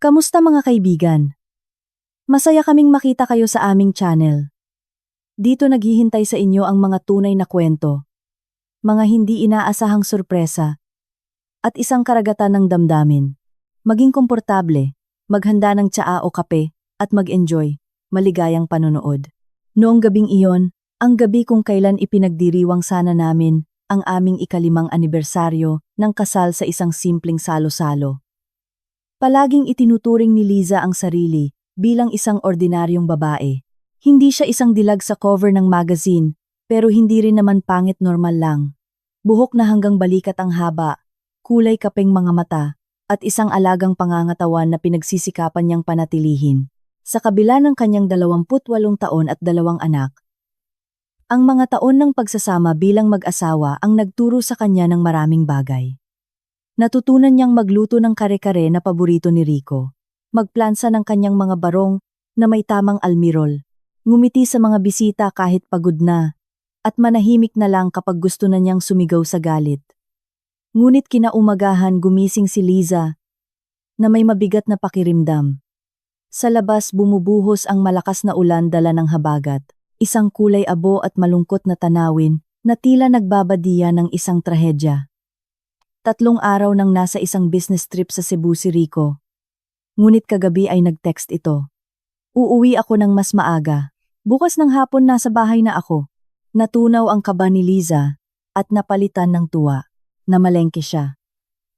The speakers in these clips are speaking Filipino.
Kamusta mga kaibigan? Masaya kaming makita kayo sa aming channel. Dito naghihintay sa inyo ang mga tunay na kwento, mga hindi inaasahang sorpresa, at isang karagatan ng damdamin. Maging komportable, maghanda ng tsaa o kape, at mag-enjoy, maligayang panonood. Noong gabing iyon, ang gabi kung kailan ipinagdiriwang sana namin ang aming ika-5 anibersaryo ng kasal sa isang simpleng salo-salo. Palaging itinuturing ni Liza ang sarili bilang isang ordinaryong babae. Hindi siya isang dilag sa cover ng magazine, pero hindi rin naman pangit normal lang. Buhok na hanggang balikat ang haba, kulay kapeng mga mata, at isang alagang pangangatawan na pinagsisikapan niyang panatilihin. Sa kabila ng kanyang 28 taon at 2 anak, ang mga taon ng pagsasama bilang mag-asawa ang nagturo sa kanya ng maraming bagay. Natutunan niyang magluto ng kare-kare na paborito ni Rico, magplansa ng kanyang mga barong na may tamang almirol, ngumiti sa mga bisita kahit pagod na, at manahimik na lang kapag gusto na niyang sumigaw sa galit. Ngunit kinaumagahan gumising si Liza na may mabigat na pakiramdam. Sa labas bumubuhos ang malakas na ulan dala ng habagat, isang kulay abo at malungkot na tanawin na tila nagbabadiya ng isang trahedya. 3 araw nang nasa isang business trip sa Cebu si Rico. Ngunit kagabi ay nag-text ito. Uuwi ako ng mas maaga. Bukas ng hapon nasa bahay na ako. Natunaw ang kaba ni Liza at napalitan ng tuwa. Namalengke siya.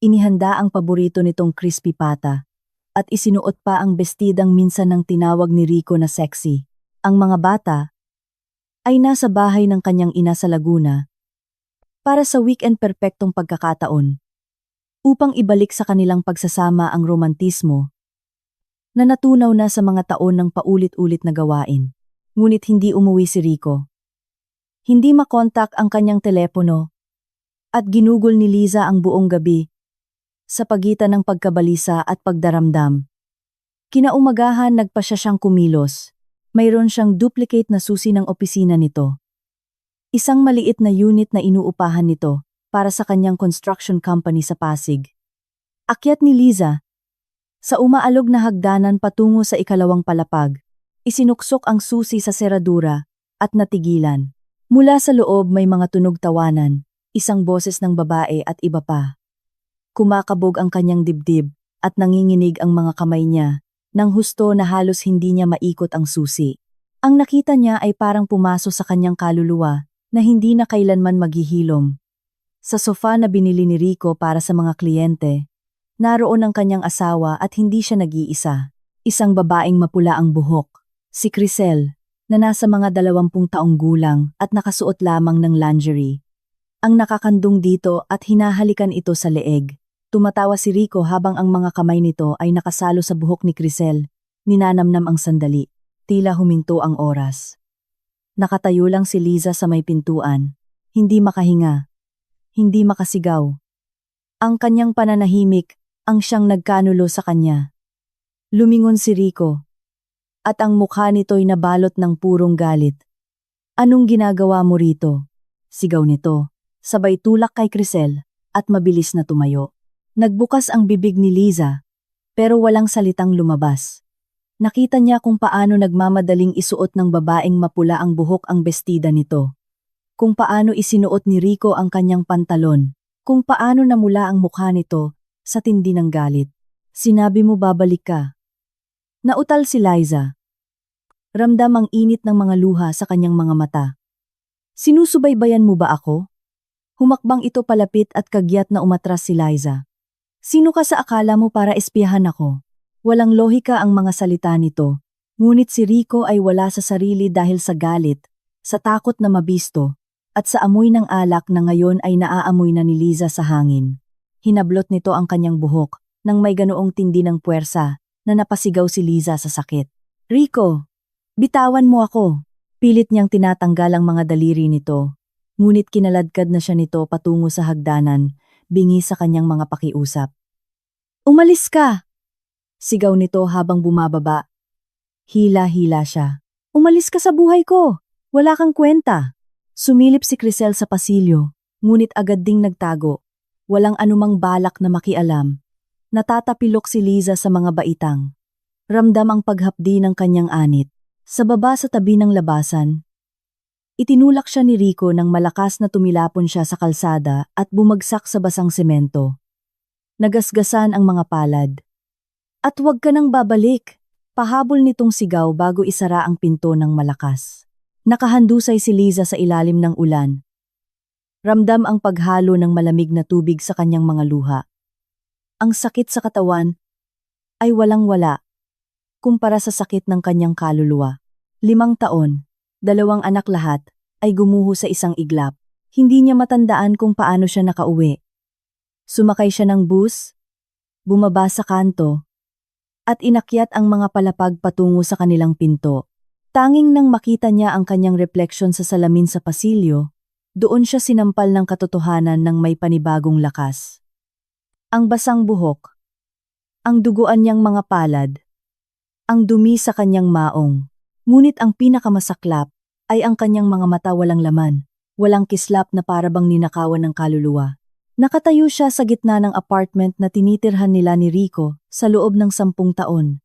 Inihanda ang paborito nitong crispy pata at isinuot pa ang bestidang minsan ng tinawag ni Rico na sexy. Ang mga bata ay nasa bahay ng kanyang ina sa Laguna para sa weekend perpektong pagkakataon upang ibalik sa kanilang pagsasama ang romantismo na natunaw na sa mga taon ng paulit-ulit na gawain. Ngunit hindi umuwi si Rico. Hindi makontak ang kanyang telepono at ginugol ni Liza ang buong gabi sa pagitan ng pagkabalisa at pagdaramdam. Kinaumagahan nagpa siyang kumilos. Mayroon siyang duplicate na susi ng opisina nito. Isang maliit na unit na inuupahan nito para sa kanyang construction company sa Pasig. Akyat ni Liza sa umaalog na hagdanan patungo sa 2 palapag. Isinuksok ang susi sa seradura at natigilan. Mula sa loob may mga tunog tawanan, isang boses ng babae at iba pa. Kumakabog ang kanyang dibdib at nanginginig ang mga kamay niya nang husto na halos hindi niya maikot ang susi. Ang nakita niya ay parang pumaso sa kanyang kaluluwa na hindi na kailanman maghihilom. Sa sofa na binili ni Rico para sa mga kliyente, naroon ang kanyang asawa at hindi siya nag-iisa. Isang babaeng mapula ang buhok, si Crisel, na nasa mga 20 taong gulang at nakasuot lamang ng lingerie. Ang nakakandong dito at hinahalikan ito sa leeg. Tumatawa si Rico habang ang mga kamay nito ay nakasalo sa buhok ni Crisel. Ninanamnam ang sandali, tila huminto ang oras. Nakatayo lang si Liza sa may pintuan, hindi makahinga, hindi makasigaw. Ang kanyang pananahimik ang siyang nagkanulo sa kanya. Lumingon si Rico, at ang mukha nito'y nabalot ng purong galit. "Anong ginagawa mo rito?" sigaw nito, sabay tulak kay Crisel at mabilis na tumayo. Nagbukas ang bibig ni Liza, pero walang salitang lumabas. Nakita niya kung paano nagmamadaling isuot ng babaeng mapula ang buhok ang bestida nito. Kung paano isinuot ni Rico ang kanyang pantalon. Kung paano namula ang mukha nito sa tindi ng galit. "Sinabi mo babalik ka." Nautal si Liza. Ramdam ang init ng mga luha sa kanyang mga mata. "Sinusubaybayan mo ba ako?" Humakbang ito palapit at kagyat na umatras si Liza. "Sino ka sa akala mo para espiyahan ako?" Walang lohika ang mga salita nito, ngunit si Rico ay wala sa sarili dahil sa galit, sa takot na mabisto, at sa amoy ng alak na ngayon ay naaamoy na ni Liza sa hangin. Hinablot nito ang kanyang buhok nang may ganoong tindi ng puwersa na napasigaw si Liza sa sakit. "Rico, bitawan mo ako." Pilit niyang tinatanggal ang mga daliri nito, ngunit kinaladkad na siya nito patungo sa hagdanan, bingi sa kanyang mga pakiusap. "Umalis ka!" sigaw nito habang bumababa. Hila-hila siya. "Umalis ka sa buhay ko! Wala kang kwenta!" Sumilip si Crisel sa pasilyo, ngunit agad ding nagtago. Walang anumang balak na makialam. Natatapilok si Liza sa mga baitang. Ramdam ang paghapdi ng kanyang anit. Sa baba sa tabi ng labasan, itinulak siya ni Rico nang malakas na tumilapon siya sa kalsada at bumagsak sa basang semento. Nagasgasan ang mga palad. At huwag ka nang babalik! Pahabol nitong sigaw bago isara ang pinto ng malakas. Nakahandusay si Liza sa ilalim ng ulan. Ramdam ang paghalo ng malamig na tubig sa kanyang mga luha. Ang sakit sa katawan ay walang-wala kumpara sa sakit ng kanyang kaluluwa. 5 taon, 2 anak lahat, ay gumuho sa isang iglap. Hindi niya matandaan kung paano siya nakauwi. Sumakay siya ng bus, bumaba sa kanto, at inakyat ang mga palapag patungo sa kanilang pinto. Tanging nang makita niya ang kanyang refleksyon sa salamin sa pasilyo, doon siya sinampal ng katotohanan ng may panibagong lakas. Ang basang buhok, ang duguan niyang mga palad, ang dumi sa kanyang maong. Ngunit ang pinakamasaklap ay ang kanyang mga mata walang laman, walang kislap na parabang ninakawan ng kaluluwa. Nakatayo siya sa gitna ng apartment na tinitirhan nila ni Rico sa loob ng 10 taon.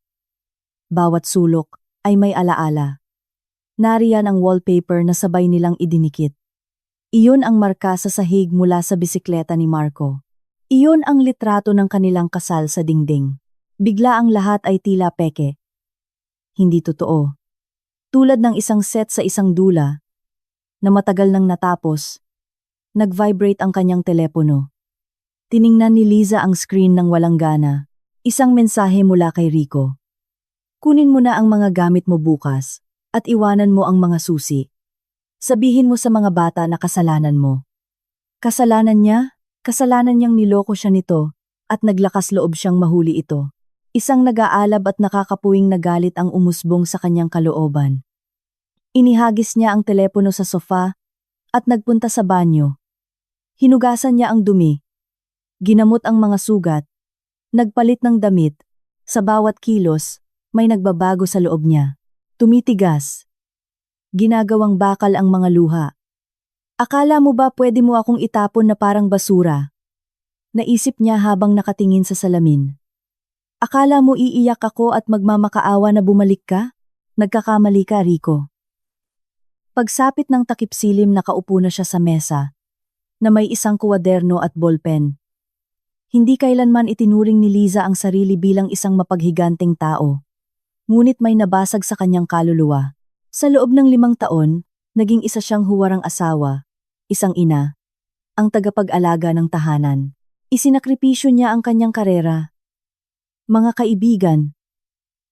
Bawat sulok ay may alaala. Nariyan ang wallpaper na sabay nilang idinikit. Iyon ang marka sa sahig mula sa bisikleta ni Marco. Iyon ang litrato ng kanilang kasal sa dingding. Bigla ang lahat ay tila peke. Hindi totoo. Tulad ng isang set sa isang dula na matagal nang natapos, nag-vibrate ang kanyang telepono. Tiningnan ni Liza ang screen ng walang gana. Isang mensahe mula kay Rico. Kunin mo na ang mga gamit mo bukas at iwanan mo ang mga susi. Sabihin mo sa mga bata na kasalanan mo. Kasalanan niya? Kasalanan niyang niloko siya nito at naglakas loob siyang mahuli ito. Isang nag-aalab at nakakapuwing nagalit ang umusbong sa kanyang kalooban. Inihagis niya ang telepono sa sofa at nagpunta sa banyo. Hinugasan niya ang dumi. Ginamot ang mga sugat. Nagpalit ng damit. Sa bawat kilos, may nagbabago sa loob niya. Tumitigas. Ginagawang bakal ang mga luha. Akala mo ba pwede mo akong itapon na parang basura? Naisip niya habang nakatingin sa salamin. Akala mo iiyak ako at magmamakaawa na bumalik ka? Nagkakamali ka, Rico. Pagsapit ng takip silim nakaupo na siya sa mesa, na may isang kuwaderno at ballpen. Hindi kailanman itinuring ni Liza ang sarili bilang isang mapaghiganting tao. Ngunit may nabasag sa kanyang kaluluwa. Sa loob ng 5 taon, naging isa siyang huwarang asawa, isang ina, ang tagapag-alaga ng tahanan. Isinakripisyo niya ang kanyang karera, mga kaibigan,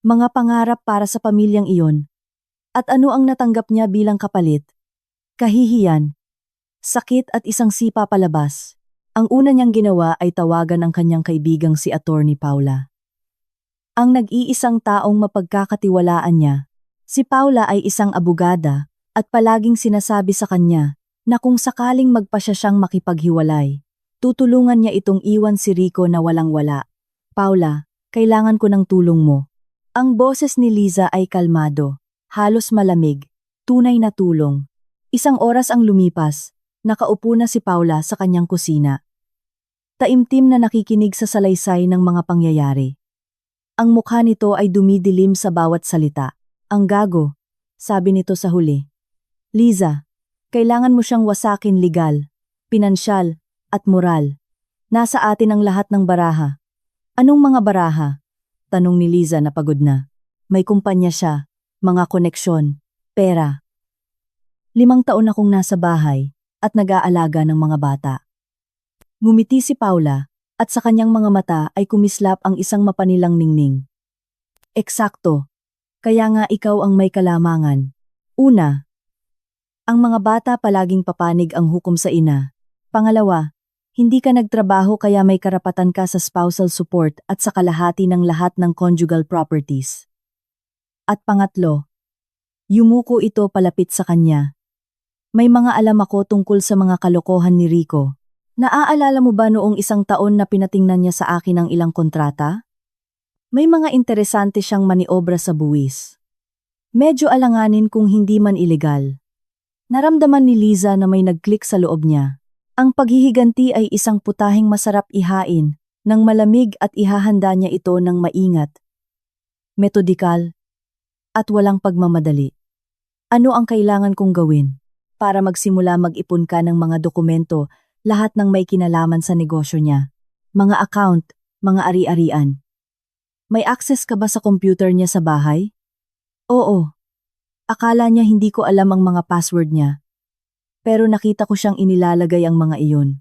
mga pangarap para sa pamilyang iyon. At ano ang natanggap niya bilang kapalit? Kahihiyan, sakit at isang sipa palabas. Ang una niyang ginawa ay tawagan ang kanyang kaibigang si Attorney Paula. Ang nag-iisang taong mapagkakatiwalaan niya. Si Paula ay isang abogada at palaging sinasabi sa kanya na kung sakaling magpasya siyang makipaghiwalay, tutulungan niya itong iwan si Rico na walang-wala. Paula, kailangan ko ng tulong mo. Ang boses ni Liza ay kalmado, halos malamig, tunay na tulong. Isang oras ang lumipas, nakaupo na si Paula sa kanyang kusina. Taimtim na nakikinig sa salaysay ng mga pangyayari. Ang mukha nito ay dumidilim sa bawat salita. Ang gago, sabi nito sa huli. Liza, kailangan mo siyang wasakin legal, pinansyal, at moral. Nasa atin ang lahat ng baraha. Anong mga baraha? Tanong ni Liza na pagod na. May kumpanya siya, mga koneksyon, pera. 5 taon akong nasa bahay at nag-aalaga ng mga bata. Ngumiti si Paula at sa kanyang mga mata ay kumislap ang isang mapanilang ningning. Eksakto. Kaya nga ikaw ang may kalamangan. Una, ang mga bata palaging papanig ang hukom sa ina. Pangalawa, hindi ka nagtrabaho kaya may karapatan ka sa spousal support at sa kalahati ng lahat ng conjugal properties. At pangatlo, yumuko ito palapit sa kanya. May mga alam ako tungkol sa mga kalokohan ni Rico. Naaalala mo ba noong 1 taon na pinatingnan niya sa akin ang ilang kontrata? May mga interesante siyang maniobra sa buwis. Medyo alanganin kung hindi man ilegal. Naramdaman ni Liza na may nag-click sa loob niya. Ang paghihiganti ay isang putahing masarap ihain ng malamig at ihahanda niya ito ng maingat, metodikal, at walang pagmamadali. Ano ang kailangan kong gawin? Para magsimula mag-ipon ka ng mga dokumento, lahat ng may kinalaman sa negosyo niya. Mga account, mga ari-arian. May access ka ba sa computer niya sa bahay? Oo. Akala niya hindi ko alam ang mga password niya. Pero nakita ko siyang inilalagay ang mga iyon.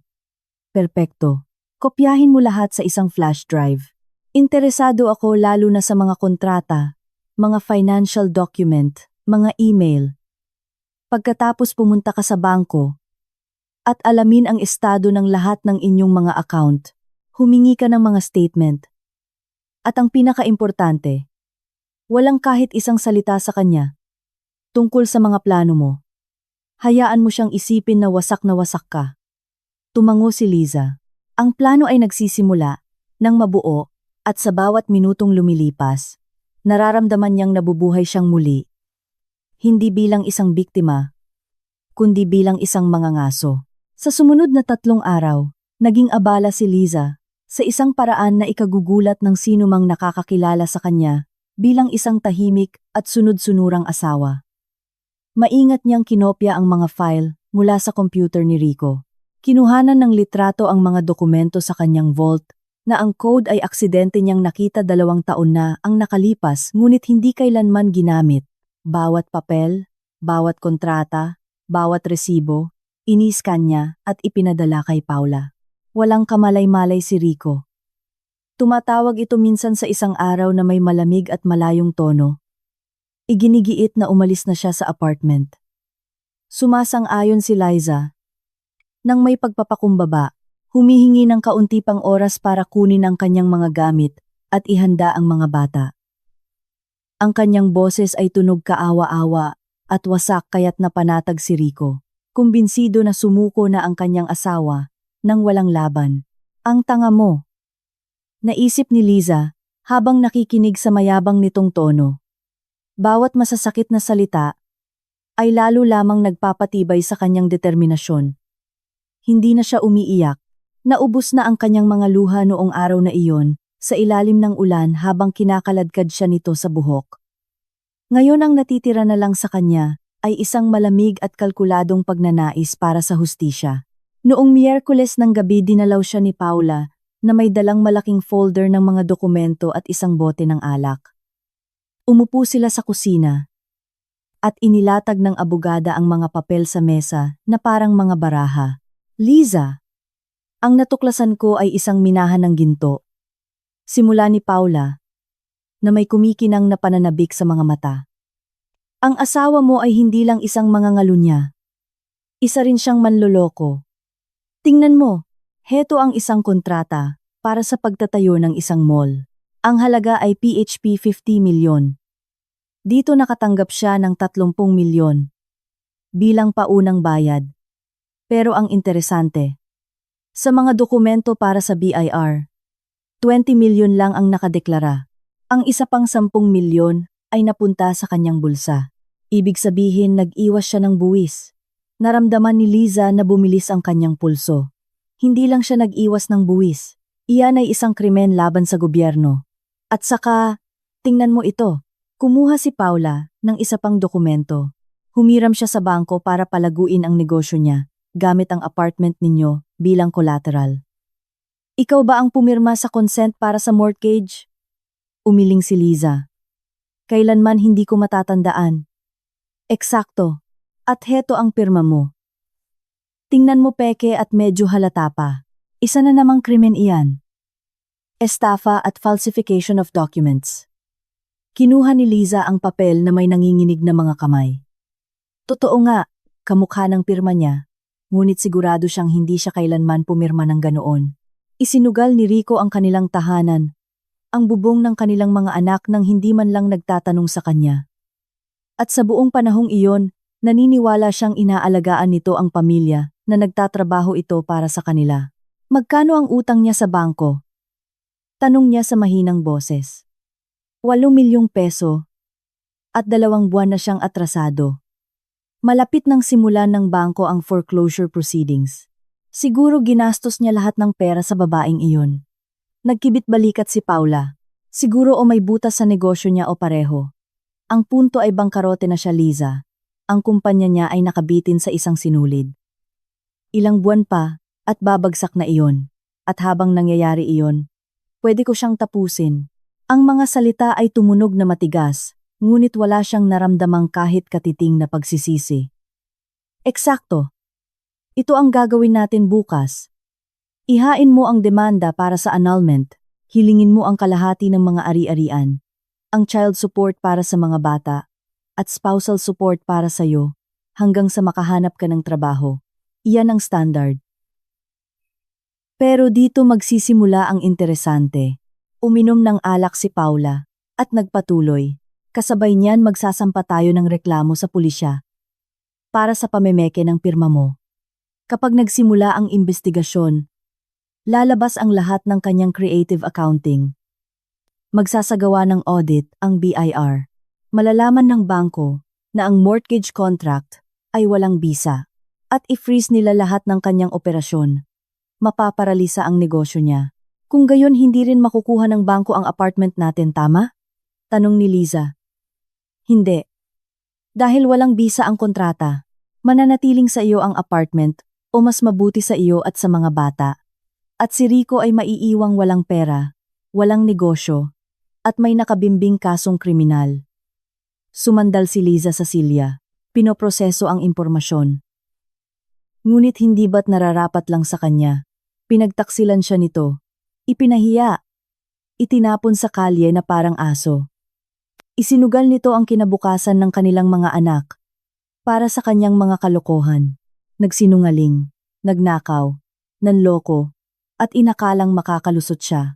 Perpekto. Kopyahin mo lahat sa isang flash drive. Interesado ako lalo na sa mga kontrata, mga financial document, mga email. Pagkatapos pumunta ka sa bangko at alamin ang estado ng lahat ng inyong mga account, humingi ka ng mga statement. At ang pinakaimportante, walang kahit isang salita sa kanya tungkol sa mga plano mo. Hayaan mo siyang isipin na wasak ka. Tumango si Liza. Ang plano ay nagsisimula ng mabuo at sa bawat minutong lumilipas, nararamdaman niyang nabubuhay siyang muli. Hindi bilang isang biktima, kundi bilang isang mangangaso. Sa sumunod na 3 araw, naging abala si Liza sa isang paraan na ikagugulat ng sinumang nakakakilala sa kanya bilang isang tahimik at sunod-sunurang asawa. Maingat niyang kinopya ang mga file mula sa computer ni Rico. Kinuhanan ng litrato ang mga dokumento sa kanyang vault na ang code ay aksidente niyang nakita 2 taon na ang nakalipas ngunit hindi kailanman ginamit. Bawat papel, bawat kontrata, bawat resibo, iniskan niya at ipinadala kay Paula. Walang kamalay-malay si Rico. Tumatawag ito minsan sa isang araw na may malamig at malayong tono. Iginigiit na umalis na siya sa apartment. Sumasang-ayon si Liza. Nang may pagpapakumbaba, humihingi ng kaunti pang oras para kunin ang kanyang mga gamit at ihanda ang mga bata. Ang kanyang boses ay tunog kaawa-awa at wasak kaya't napanatag si Rico. Kumbinsido na sumuko na ang kanyang asawa nang walang laban. Ang tanga mo. Naisip ni Liza habang nakikinig sa mayabang nitong tono. Bawat masasakit na salita ay lalo lamang nagpapatibay sa kanyang determinasyon. Hindi na siya umiiyak. Naubos na ang kanyang mga luha noong araw na iyon sa ilalim ng ulan habang kinakaladkad siya nito sa buhok. Ngayon ang natitira na lang sa kanya ay isang malamig at kalkuladong pagnanais para sa hustisya. Noong Miyerkules ng gabi dinalaw siya ni Paula na may dalang malaking folder ng mga dokumento at isang bote ng alak. Umupo sila sa kusina at inilatag ng abogada ang mga papel sa mesa na parang mga baraha. Liza, ang natuklasan ko ay isang minahan ng ginto. Simula ni Paula, na may kumikinang na pananabik sa mga mata. Ang asawa mo ay hindi lang isang mangangalunya. Isa rin siyang manloloko. Tingnan mo, heto ang isang kontrata para sa pagtatayo ng isang mall. Ang halaga ay PHP 50 milyon. Dito nakatanggap siya ng 30 milyon bilang paunang bayad. Pero ang interesante, sa mga dokumento para sa BIR, 20 milyon lang ang nakadeklara. Ang isa pang 10 milyon ay napunta sa kanyang bulsa. Ibig sabihin nag-iwas siya ng buwis. Naramdaman ni Liza na bumilis ang kanyang pulso. Hindi lang siya nag-iwas ng buwis. Iyan ay isang krimen laban sa gobyerno. At saka, tingnan mo ito. Kumuha si Paula ng isa pang dokumento. Humiram siya sa bangko para palaguin ang negosyo niya, gamit ang apartment ninyo bilang collateral. Ikaw ba ang pumirma sa consent para sa mortgage? Umiling si Liza. Kailanman hindi ko matatandaan. Eksakto. At heto ang pirma mo. Tingnan mo peke at medyo halata pa. Isa na namang krimen iyan. Estafa at falsification of documents. Kinuha ni Liza ang papel na may nanginginig na mga kamay. Totoo nga, kamukha ng pirma niya. Ngunit sigurado siyang hindi siya kailanman pumirma ng ganoon. Isinugal ni Rico ang kanilang tahanan, ang bubong ng kanilang mga anak nang hindi man lang nagtatanong sa kanya. At sa buong panahong iyon, naniniwala siyang inaalagaan nito ang pamilya na nagtatrabaho ito para sa kanila. Magkano ang utang niya sa bangko? Tanong niya sa mahinang boses. 8 milyong peso at 2 buwan na siyang atrasado. Malapit nang simulan ng bangko ang foreclosure proceedings. Siguro ginastos niya lahat ng pera sa babaeng iyon. Nagkibit-balikat si Paula. Siguro o may butas sa negosyo niya o pareho. Ang punto ay bangkarote na siya, Liza. Ang kumpanya niya ay nakabitin sa isang sinulid. Ilang buwan pa, at babagsak na iyon. At habang nangyayari iyon, pwede ko siyang tapusin. Ang mga salita ay tumunog na matigas, ngunit wala siyang naramdamang kahit katiting na pagsisisi. Eksakto. Ito ang gagawin natin bukas. Ihain mo ang demanda para sa annulment, hilingin mo ang kalahati ng mga ari-arian, ang child support para sa mga bata, at spousal support para sa iyo, hanggang sa makahanap ka ng trabaho. Iyan ang standard. Pero dito magsisimula ang interesante. Uminom ng alak si Paula, at nagpatuloy. Kasabay niyan magsasampa tayo ng reklamo sa pulisya para sa pamemeke ng pirma mo. Kapag nagsimula ang investigasyon, lalabas ang lahat ng kanyang creative accounting. Magsasagawa ng audit ang BIR. Malalaman ng bangko na ang mortgage contract ay walang bisa at i-freeze nila lahat ng kanyang operasyon. Mapaparalisa ang negosyo niya. Kung gayon hindi rin makukuha ng bangko ang apartment natin, tama? Tanong ni Liza. Hindi. Dahil walang bisa ang kontrata, mananatiling sa iyo ang apartment o mas mabuti sa iyo at sa mga bata. At si Rico ay maiiwang walang pera, walang negosyo, at may nakabimbing kasong kriminal. Sumandal si Liza sa silya. Pinoproseso ang impormasyon. Ngunit hindi ba't nararapat lang sa kanya? Pinagtaksilan siya nito. Ipinahiya. Itinapon sa kalye na parang aso. Isinugal nito ang kinabukasan ng kanilang mga anak. Para sa kanyang mga kalokohan. Nagsinungaling, nagnakaw, nanloko, at inakalang makakalusot siya.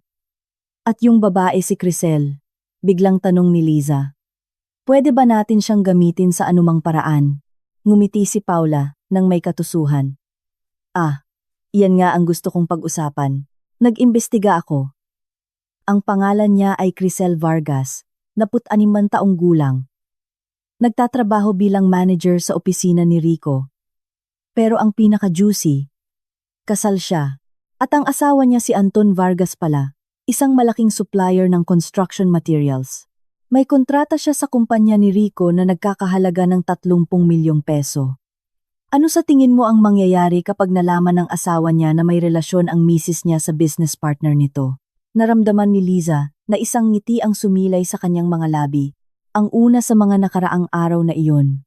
At yung babae si Crisel, biglang tanong ni Liza. Pwede ba natin siyang gamitin sa anumang paraan? Ngumiti si Paula nang may katusuhan. Iyan nga ang gusto kong pag-usapan. Nag-imbestiga ako. Ang pangalan niya ay Crisel Vargas, 46 taong gulang. Nagtatrabaho bilang manager sa opisina ni Rico. Pero ang pinaka-juicy, kasal siya. At ang asawa niya si Anton Vargas pala, isang malaking supplier ng construction materials. May kontrata siya sa kumpanya ni Rico na nagkakahalaga ng 30 milyong peso. Ano sa tingin mo ang mangyayari kapag nalaman ng asawa niya na may relasyon ang misis niya sa business partner nito? Naramdaman ni Liza na isang ngiti ang sumilay sa kanyang mga labi, ang una sa mga nakaraang araw na iyon.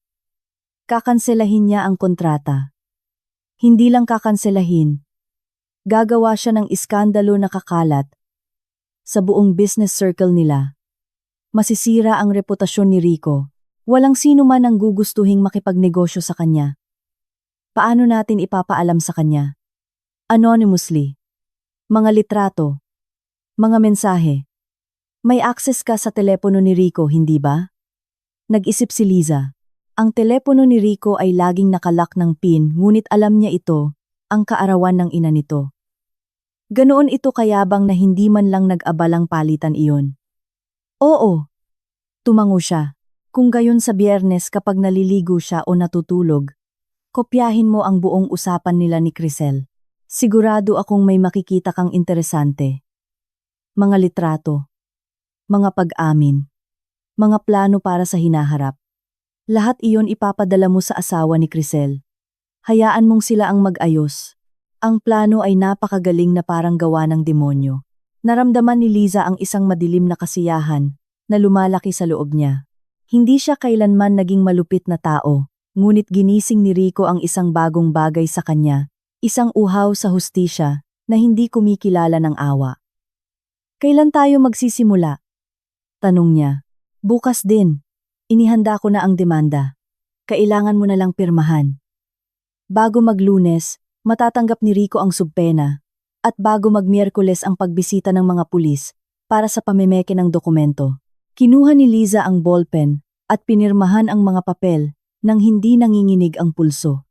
Kakanselahin niya ang kontrata. Hindi lang kakanselahin, gagawa siya ng iskandalo na kakalat sa buong business circle nila. Masisira ang reputasyon ni Rico. Walang sino man ang gugustuhing makipagnegosyo sa kanya. Paano natin ipapaalam sa kanya? Anonymously. Mga litrato. Mga mensahe. May access ka sa telepono ni Rico, hindi ba? Nag-isip si Liza. Ang telepono ni Rico ay laging nakalak ng PIN, ngunit alam niya ito, ang kaarawan ng ina nito. Ganoon ito kayabang na hindi man lang nag-abalang palitan iyon. Oo. Tumango siya. Kung gayon sa Biyernes kapag naliligo siya o natutulog, kopyahin mo ang buong usapan nila ni Crisel. Sigurado akong may makikita kang interesante. Mga litrato. Mga pag-amin. Mga plano para sa hinaharap. Lahat iyon ipapadala mo sa asawa ni Crisel. Hayaan mong sila ang mag-ayos. Ang plano ay napakagaling na parang gawa ng demonyo. Naramdaman ni Liza ang isang madilim na kasiyahan na lumalaki sa loob niya. Hindi siya kailanman naging malupit na tao, ngunit ginising ni Rico ang isang bagong bagay sa kanya, isang uhaw sa hustisya na hindi kumikilala ng awa. Kailan tayo magsisimula? Tanong niya. Bukas din. Inihanda ko na ang demanda. Kailangan mo na lang pirmahan. Bago mag-Lunes, matatanggap ni Rico ang subpena, at bago mag-Miyerkules ang pagbisita ng mga pulis para sa pamemeke ng dokumento. Kinuha ni Liza ang ballpen at pinirmahan ang mga papel nang hindi nanginginig ang pulso.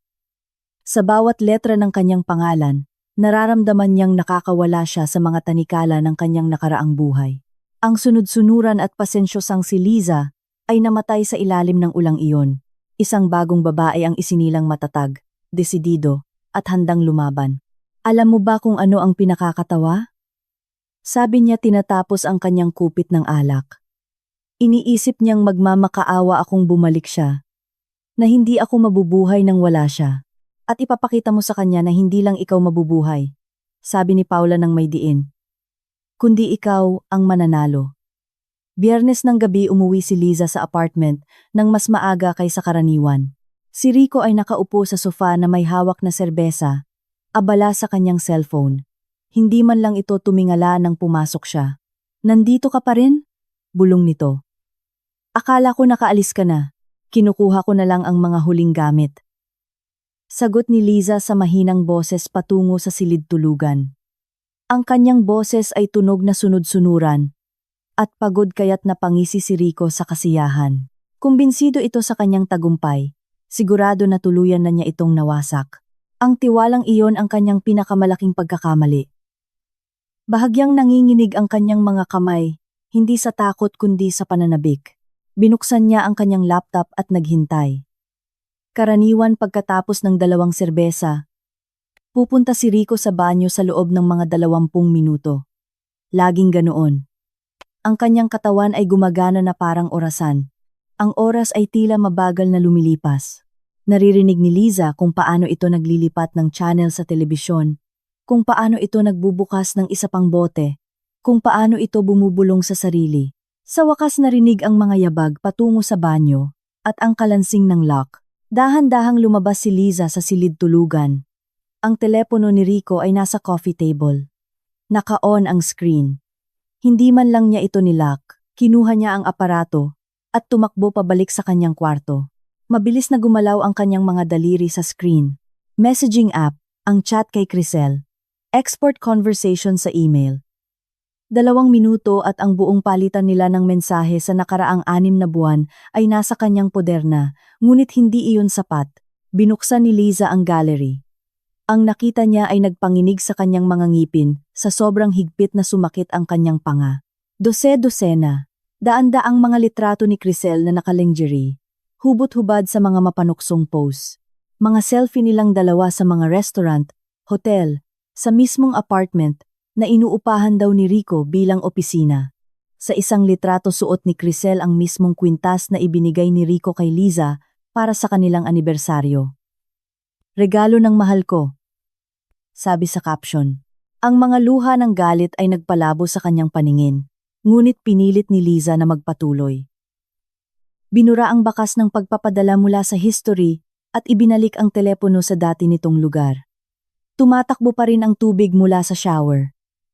Sa bawat letra ng kanyang pangalan, nararamdaman niyang nakakawala siya sa mga tanikala ng kanyang nakaraang buhay. Ang sunod-sunuran at pasensyosang si Liza ay namatay sa ilalim ng ulang iyon. Isang bagong babae ang isinilang matatag, desidido, at handang lumaban. Alam mo ba kung ano ang pinakakatawa? Sabi niya tinatapos ang kanyang kupit ng alak. Iniisip niyang magmamakaawa akong bumalik siya, na hindi ako mabubuhay nang wala siya. At ipapakita mo sa kanya na hindi lang ikaw mabubuhay, sabi ni Paula ng may diin, kundi ikaw ang mananalo. Biyernes ng gabi umuwi si Liza sa apartment nang mas maaga kaysa karaniwan. Si Rico ay nakaupo sa sofa na may hawak na serbesa, abala sa kanyang cellphone. Hindi man lang ito tumingala nang pumasok siya. Nandito ka pa rin? Bulong nito. Akala ko nakaalis ka na. Kinukuha ko na lang ang mga huling gamit. Sagot ni Liza sa mahinang boses patungo sa silid tulugan. Ang kanyang boses ay tunog na sunod-sunuran, at pagod kaya't napangisi si Rico sa kasiyahan. Kumbinsido ito sa kanyang tagumpay, sigurado na tuluyan na niya itong nawasak. Ang tiwalang iyon ang kanyang pinakamalaking pagkakamali. Bahagyang nanginginig ang kanyang mga kamay, hindi sa takot kundi sa pananabik. Binuksan niya ang kanyang laptop at naghintay. Karaniwan pagkatapos ng 2 serbesa, pupunta si Rico sa banyo sa loob ng mga 20 minuto. Laging ganoon. Ang kanyang katawan ay gumagana na parang orasan. Ang oras ay tila mabagal na lumilipas. Naririnig ni Liza kung paano ito naglilipat ng channel sa telebisyon, kung paano ito nagbubukas ng isa pang bote, kung paano ito bumubulong sa sarili. Sa wakas narinig ang mga yabag patungo sa banyo, at ang kalansing ng lock. Dahan-dahang lumabas si Liza sa silid tulugan. Ang telepono ni Rico ay nasa coffee table. Naka-on ang screen. Hindi man lang niya ito nilock, kinuha niya ang aparato, at tumakbo pabalik sa kanyang kwarto. Mabilis na gumalaw ang kanyang mga daliri sa screen. Messaging app, ang chat kay Crisel. Export conversation sa email. 2 minuto at ang buong palitan nila ng mensahe sa nakaraang 6 na buwan ay nasa kanyang poder na, ngunit hindi iyon sapat. Binuksan ni Liza ang gallery. Ang nakita niya ay nagpanginig sa kanyang mga ngipin, sa sobrang higpit na sumakit ang kanyang panga. Dose-dosena, daan-daang mga litrato ni Crisel na nakalingerie, hubot-hubad sa mga mapanuksong pose. Mga selfie nilang dalawa sa mga restaurant, hotel, sa mismong apartment, na inuupahan daw ni Rico bilang opisina. Sa isang litrato suot ni Crisel ang mismong kwintas na ibinigay ni Rico kay Liza para sa kanilang anibersaryo. Regalo ng mahal ko, sabi sa caption. Ang mga luha ng galit ay nagpalabo sa kanyang paningin, ngunit pinilit ni Liza na magpatuloy. Binura ang bakas ng pagpapadala mula sa history at ibinalik ang telepono sa dati nitong lugar. Tumatakbo pa rin ang tubig mula sa shower.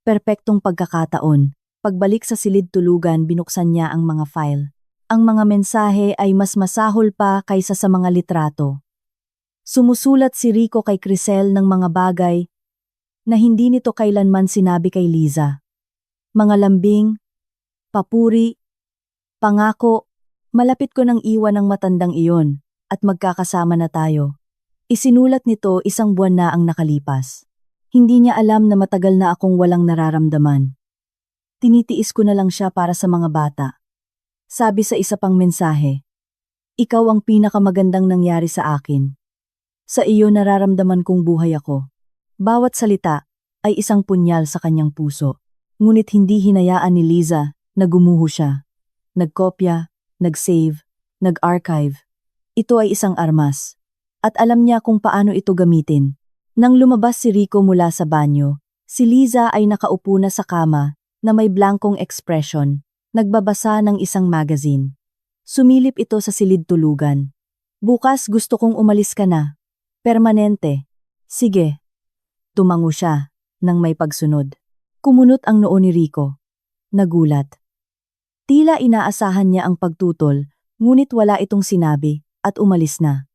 Perpektong pagkakataon, pagbalik sa silid tulugan binuksan niya ang mga file. Ang mga mensahe ay mas masahol pa kaysa sa mga litrato. Sumusulat si Rico kay Crisel ng mga bagay na hindi nito kailanman sinabi kay Liza. Mga lambing, papuri, pangako, malapit ko nang iwan ang matandang iyon at magkakasama na tayo. Isinulat nito 1 buwan na ang nakalipas. Hindi niya alam na matagal na akong walang nararamdaman. Tinitiis ko na lang siya para sa mga bata. Sabi sa isa pang mensahe, ikaw ang pinakamagandang nangyari sa akin. Sa iyo nararamdaman kong buhay ako. Bawat salita ay isang punyal sa kanyang puso. Ngunit hindi hinayaan ni Liza na gumuho siya. Nagkopya, nag-save, nag-archive. Ito ay isang armas. At alam niya kung paano ito gamitin. Nang lumabas si Rico mula sa banyo, si Liza ay nakaupo na sa kama na may blankong ekspresyon, nagbabasa ng isang magazine. Sumilip ito sa silid tulugan. Bukas gusto kong umalis ka na. Permanente. Sige. Tumango siya nang may pagsunod. Kumunot ang noo ni Rico. Nagulat. Tila inaasahan niya ang pagtutol, ngunit wala itong sinabi at umalis na.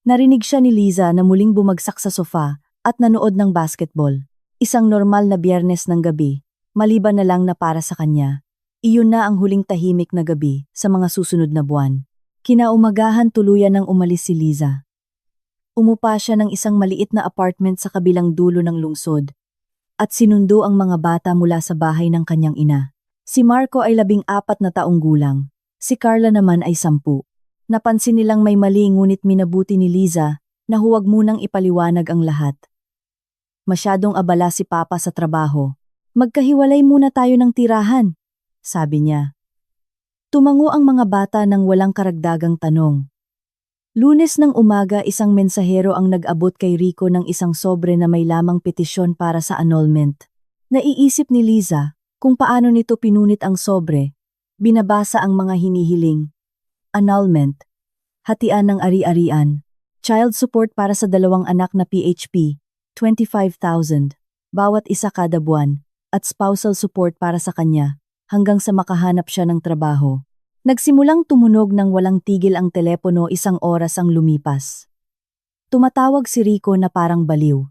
Narinig siya ni Liza na muling bumagsak sa sofa at nanood ng basketball. Isang normal na Biyernes ng gabi, maliban na lang na para sa kanya. Iyon na ang huling tahimik na gabi sa mga susunod na buwan. Kinaumagahan tuluyan nang umalis si Liza. Umupa siya ng isang maliit na apartment sa kabilang dulo ng lungsod at sinundo ang mga bata mula sa bahay ng kanyang ina. Si Marco ay 14 na taong gulang. Si Carla naman ay 10. Napansin nilang may mali ngunit minabuti ni Liza na huwag munang ipaliwanag ang lahat. Masyadong abala si Papa sa trabaho, Magkahiwalay muna tayo ng tirahan, sabi niya. Tumango ang mga bata ng walang karagdagang tanong. Lunes ng umaga, isang mensahero ang nag-abot kay Rico ng isang sobre na may lamang petisyon para sa annulment. Naiisip ni Liza kung paano nito pinunit ang sobre. Binabasa ang mga hinihiling. Annulment. Hatian ng ari-arian. Child support para sa 2 anak na PHP, 25,000, bawat isa kada buwan, at spousal support para sa kanya, hanggang sa makahanap siya ng trabaho. Nagsimulang tumunog ng walang tigil ang telepono, 1 oras ang lumipas. Tumatawag si Rico na parang baliw.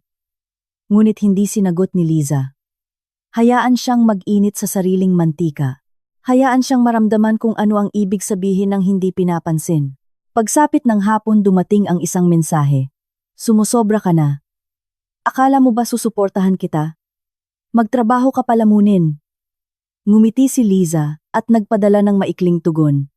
Ngunit hindi sinagot ni Liza. Hayaan siyang mag-init sa sariling mantika. Hayaan siyang maramdaman kung ano ang ibig sabihin ng hindi pinapansin. Pagsapit ng hapon, dumating ang isang mensahe. Sumusobra ka na. Akala mo ba susuportahan kita? Magtrabaho ka palamunin. Ngumiti si Liza at nagpadala ng maikling tugon.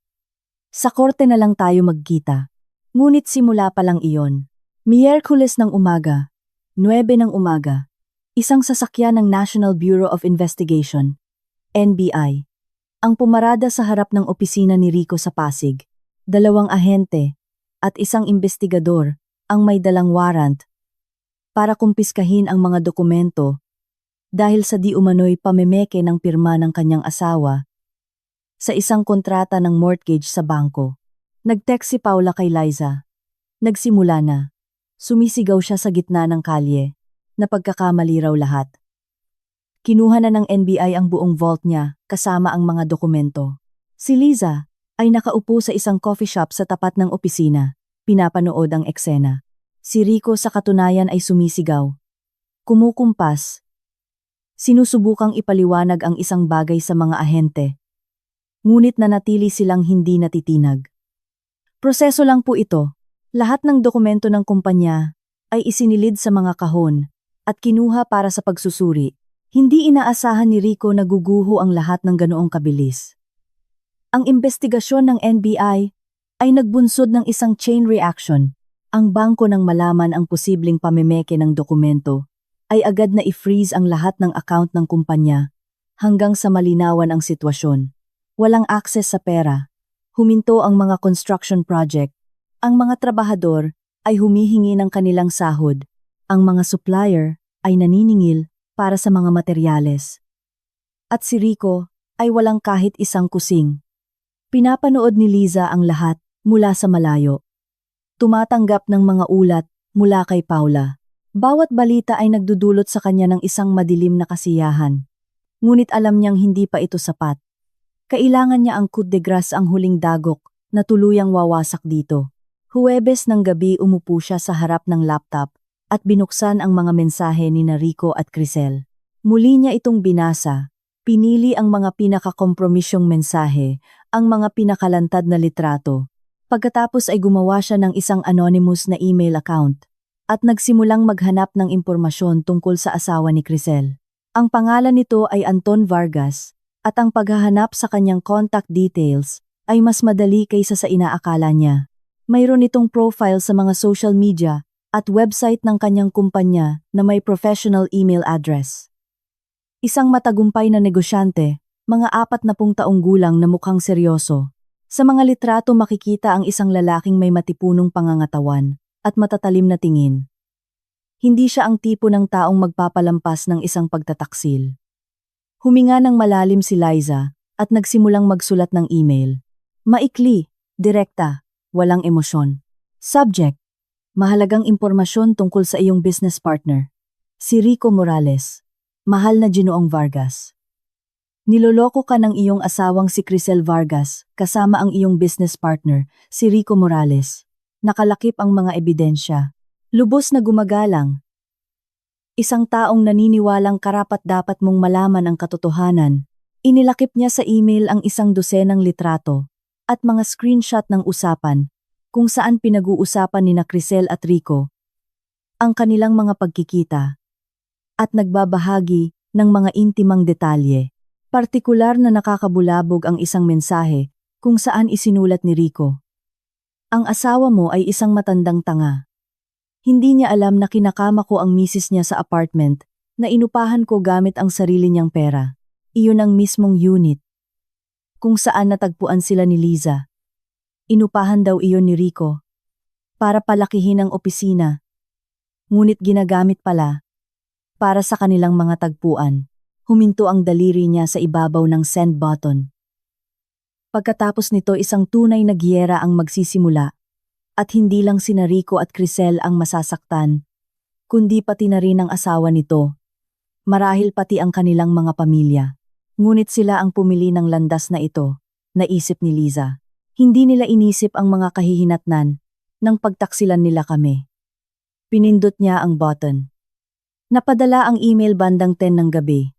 Sa korte na lang tayo magkita. Ngunit simula pa lang iyon. Miyerkules ng umaga, 9 ng umaga, isang sasakyan ng National Bureau of Investigation, NBI, ang pumarada sa harap ng opisina ni Rico sa Pasig. 2 ahente at isang investigador ang may dalang warrant para kumpiskahin ang mga dokumento dahil sa di umano'y pamemeke ng pirma ng kanyang asawa sa isang kontrata ng mortgage sa bangko. Nag-text si Paula kay Liza. Nagsimula na. Sumisigaw siya sa gitna ng kalye. Napagkakamali raw lahat. Kinuha na ng NBI ang buong vault niya kasama ang mga dokumento. Si Liza ay nakaupo sa isang coffee shop sa tapat ng opisina. Pinapanood ang eksena. Si Rico sa katunayan ay sumisigaw. Kumukumpas. Sinusubukang ipaliwanag ang isang bagay sa mga ahente. Ngunit nanatili silang hindi natitinag. Proseso lang po ito. Lahat ng dokumento ng kumpanya ay isinilid sa mga kahon at kinuha para sa pagsusuri. Hindi inaasahan ni Rico na guguho ang lahat ng ganoong kabilis. Ang investigasyon ng NBI ay nagbunsod ng isang chain reaction. Ang bangko nang malaman ang posibleng pamemeke ng dokumento ay agad na i-freeze ang lahat ng account ng kumpanya hanggang sa malinawan ang sitwasyon. Walang access sa pera. Huminto ang mga construction project. Ang mga trabahador ay humihingi ng kanilang sahod. Ang mga supplier ay naniningil para sa mga materyales. At si Rico ay walang kahit isang kusing. Pinapanood ni Liza ang lahat mula sa malayo. Tumatanggap ng mga ulat mula kay Paula. Bawat balita ay nagdudulot sa kanya ng isang madilim na kasiyahan. Ngunit alam niyang hindi pa ito sapat. Kailangan niya ang coup de grace, ang huling dagok na tuluyang wawasak dito. Huwebes ng gabi, umupo siya sa harap ng laptop at binuksan ang mga mensahe ni Rico at Crisel. Muli niya itong binasa. Pinili ang mga pinakakompromisyong mensahe, ang mga pinakalantad na litrato. Pagkatapos ay gumawa siya ng isang anonymous na email account at nagsimulang maghanap ng impormasyon tungkol sa asawa ni Crisel. Ang pangalan nito ay Anton Vargas at ang paghahanap sa kanyang contact details ay mas madali kaysa sa inaakala niya. Mayroon itong profile sa mga social media at website ng kanyang kumpanya na may professional email address. Isang matagumpay na negosyante, mga 40 taong gulang na mukhang seryoso. Sa mga litrato makikita ang isang lalaking may matipunong pangangatawan at matatalim na tingin. Hindi siya ang tipo ng taong magpapalampas ng isang pagtataksil. Huminga ng malalim si Liza at nagsimulang magsulat ng email. Maikli, direkta, walang emosyon. Subject: mahalagang impormasyon tungkol sa iyong business partner. Si Rico Morales. Mahal na Ginoong Vargas. Niloloko ka ng iyong asawang si Crisel Vargas kasama ang iyong business partner, si Rico Morales. Nakalakip ang mga ebidensya. Lubos na gumagalang. Isang taong naniniwalang karapat-dapat mong malaman ang katotohanan. Inilakip niya sa email ang 12 litrato at mga screenshot ng usapan kung saan pinag-uusapan ni Crisel at Rico ang kanilang mga pagkikita at nagbabahagi ng mga intimang detalye. Partikular na nakakabulabog ang isang mensahe kung saan isinulat ni Rico. Ang asawa mo ay isang matandang tanga. Hindi niya alam na kinakama ko ang misis niya sa apartment na inupahan ko gamit ang sarili niyang pera. Iyon ang mismong unit kung saan natagpuan sila ni Liza. Inupahan daw iyon ni Rico para palakihin ang opisina. Ngunit ginagamit pala para sa kanilang mga tagpuan. Huminto ang daliri niya sa ibabaw ng send button. Pagkatapos nito, isang tunay na giyera ang magsisimula. At hindi lang sina Rico at Crisel ang masasaktan, kundi pati na rin ang asawa nito. Marahil pati ang kanilang mga pamilya. Ngunit sila ang pumili ng landas na ito, naisip ni Liza. Hindi nila inisip ang mga kahihinatnan nang pagtaksilan nila kami. Pinindot niya ang button. Napadala ang email bandang 10 ng gabi.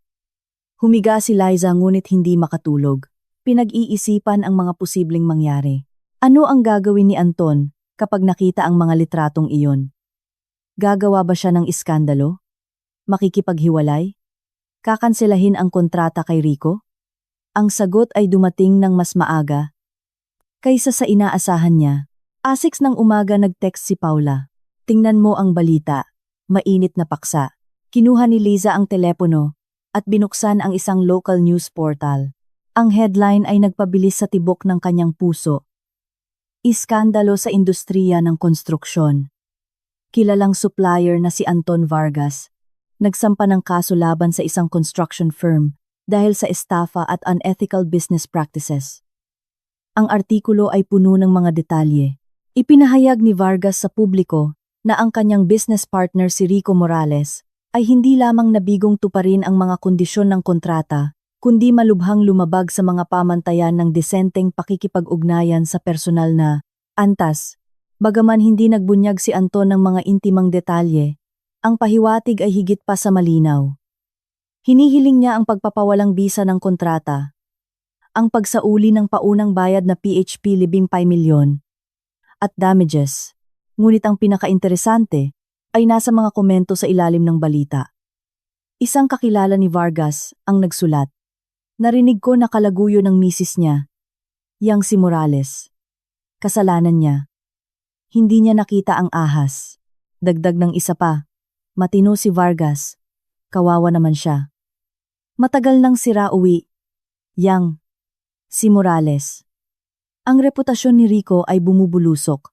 Humiga si Liza ngunit hindi makatulog. Pinag-iisipan ang mga posibleng mangyari. Ano ang gagawin ni Anton kapag nakita ang mga litratong iyon? Gagawa ba siya ng iskandalo? Makikipaghiwalay? Kakanselahin ang kontrata kay Rico? Ang sagot ay dumating ng mas maaga kaysa sa inaasahan niya. 6 ng umaga nag-text si Paula. Tingnan mo ang balita. Mainit na paksa. Kinuha ni Liza ang telepono at binuksan ang isang local news portal. Ang headline ay nagpabilis sa tibok ng kanyang puso. Iskandalo sa industriya ng konstruksyon. Kilalang supplier na si Anton Vargas nagsampa ng kaso laban sa isang construction firm dahil sa estafa at unethical business practices. Ang artikulo ay puno ng mga detalye. Ipinahayag ni Vargas sa publiko na ang kanyang business partner si Rico Morales ay hindi lamang nabigong tuparin ang mga kondisyon ng kontrata, kundi malubhang lumabag sa mga pamantayan ng disenteng pakikipag-ugnayan sa personal na antas. Bagaman hindi nagbunyag si Anton ng mga intimang detalye, ang pahiwatig ay higit pa sa malinaw. Hinihiling niya ang pagpapawalang bisa ng kontrata, ang pagsauli ng paunang bayad na PHP 15 milyon, at damages. Ngunit ang pinaka-interesante ay nasa mga komento sa ilalim ng balita. Isang kakilala ni Vargas ang nagsulat. Narinig ko na kalaguyo ng misis niya, yang si Morales. Kasalanan niya. Hindi niya nakita ang ahas. Dagdag ng isa pa, matino si Vargas. Kawawa naman siya. Matagal nang sira uwi. Yang si Morales. Ang reputasyon ni Rico ay bumubulusok.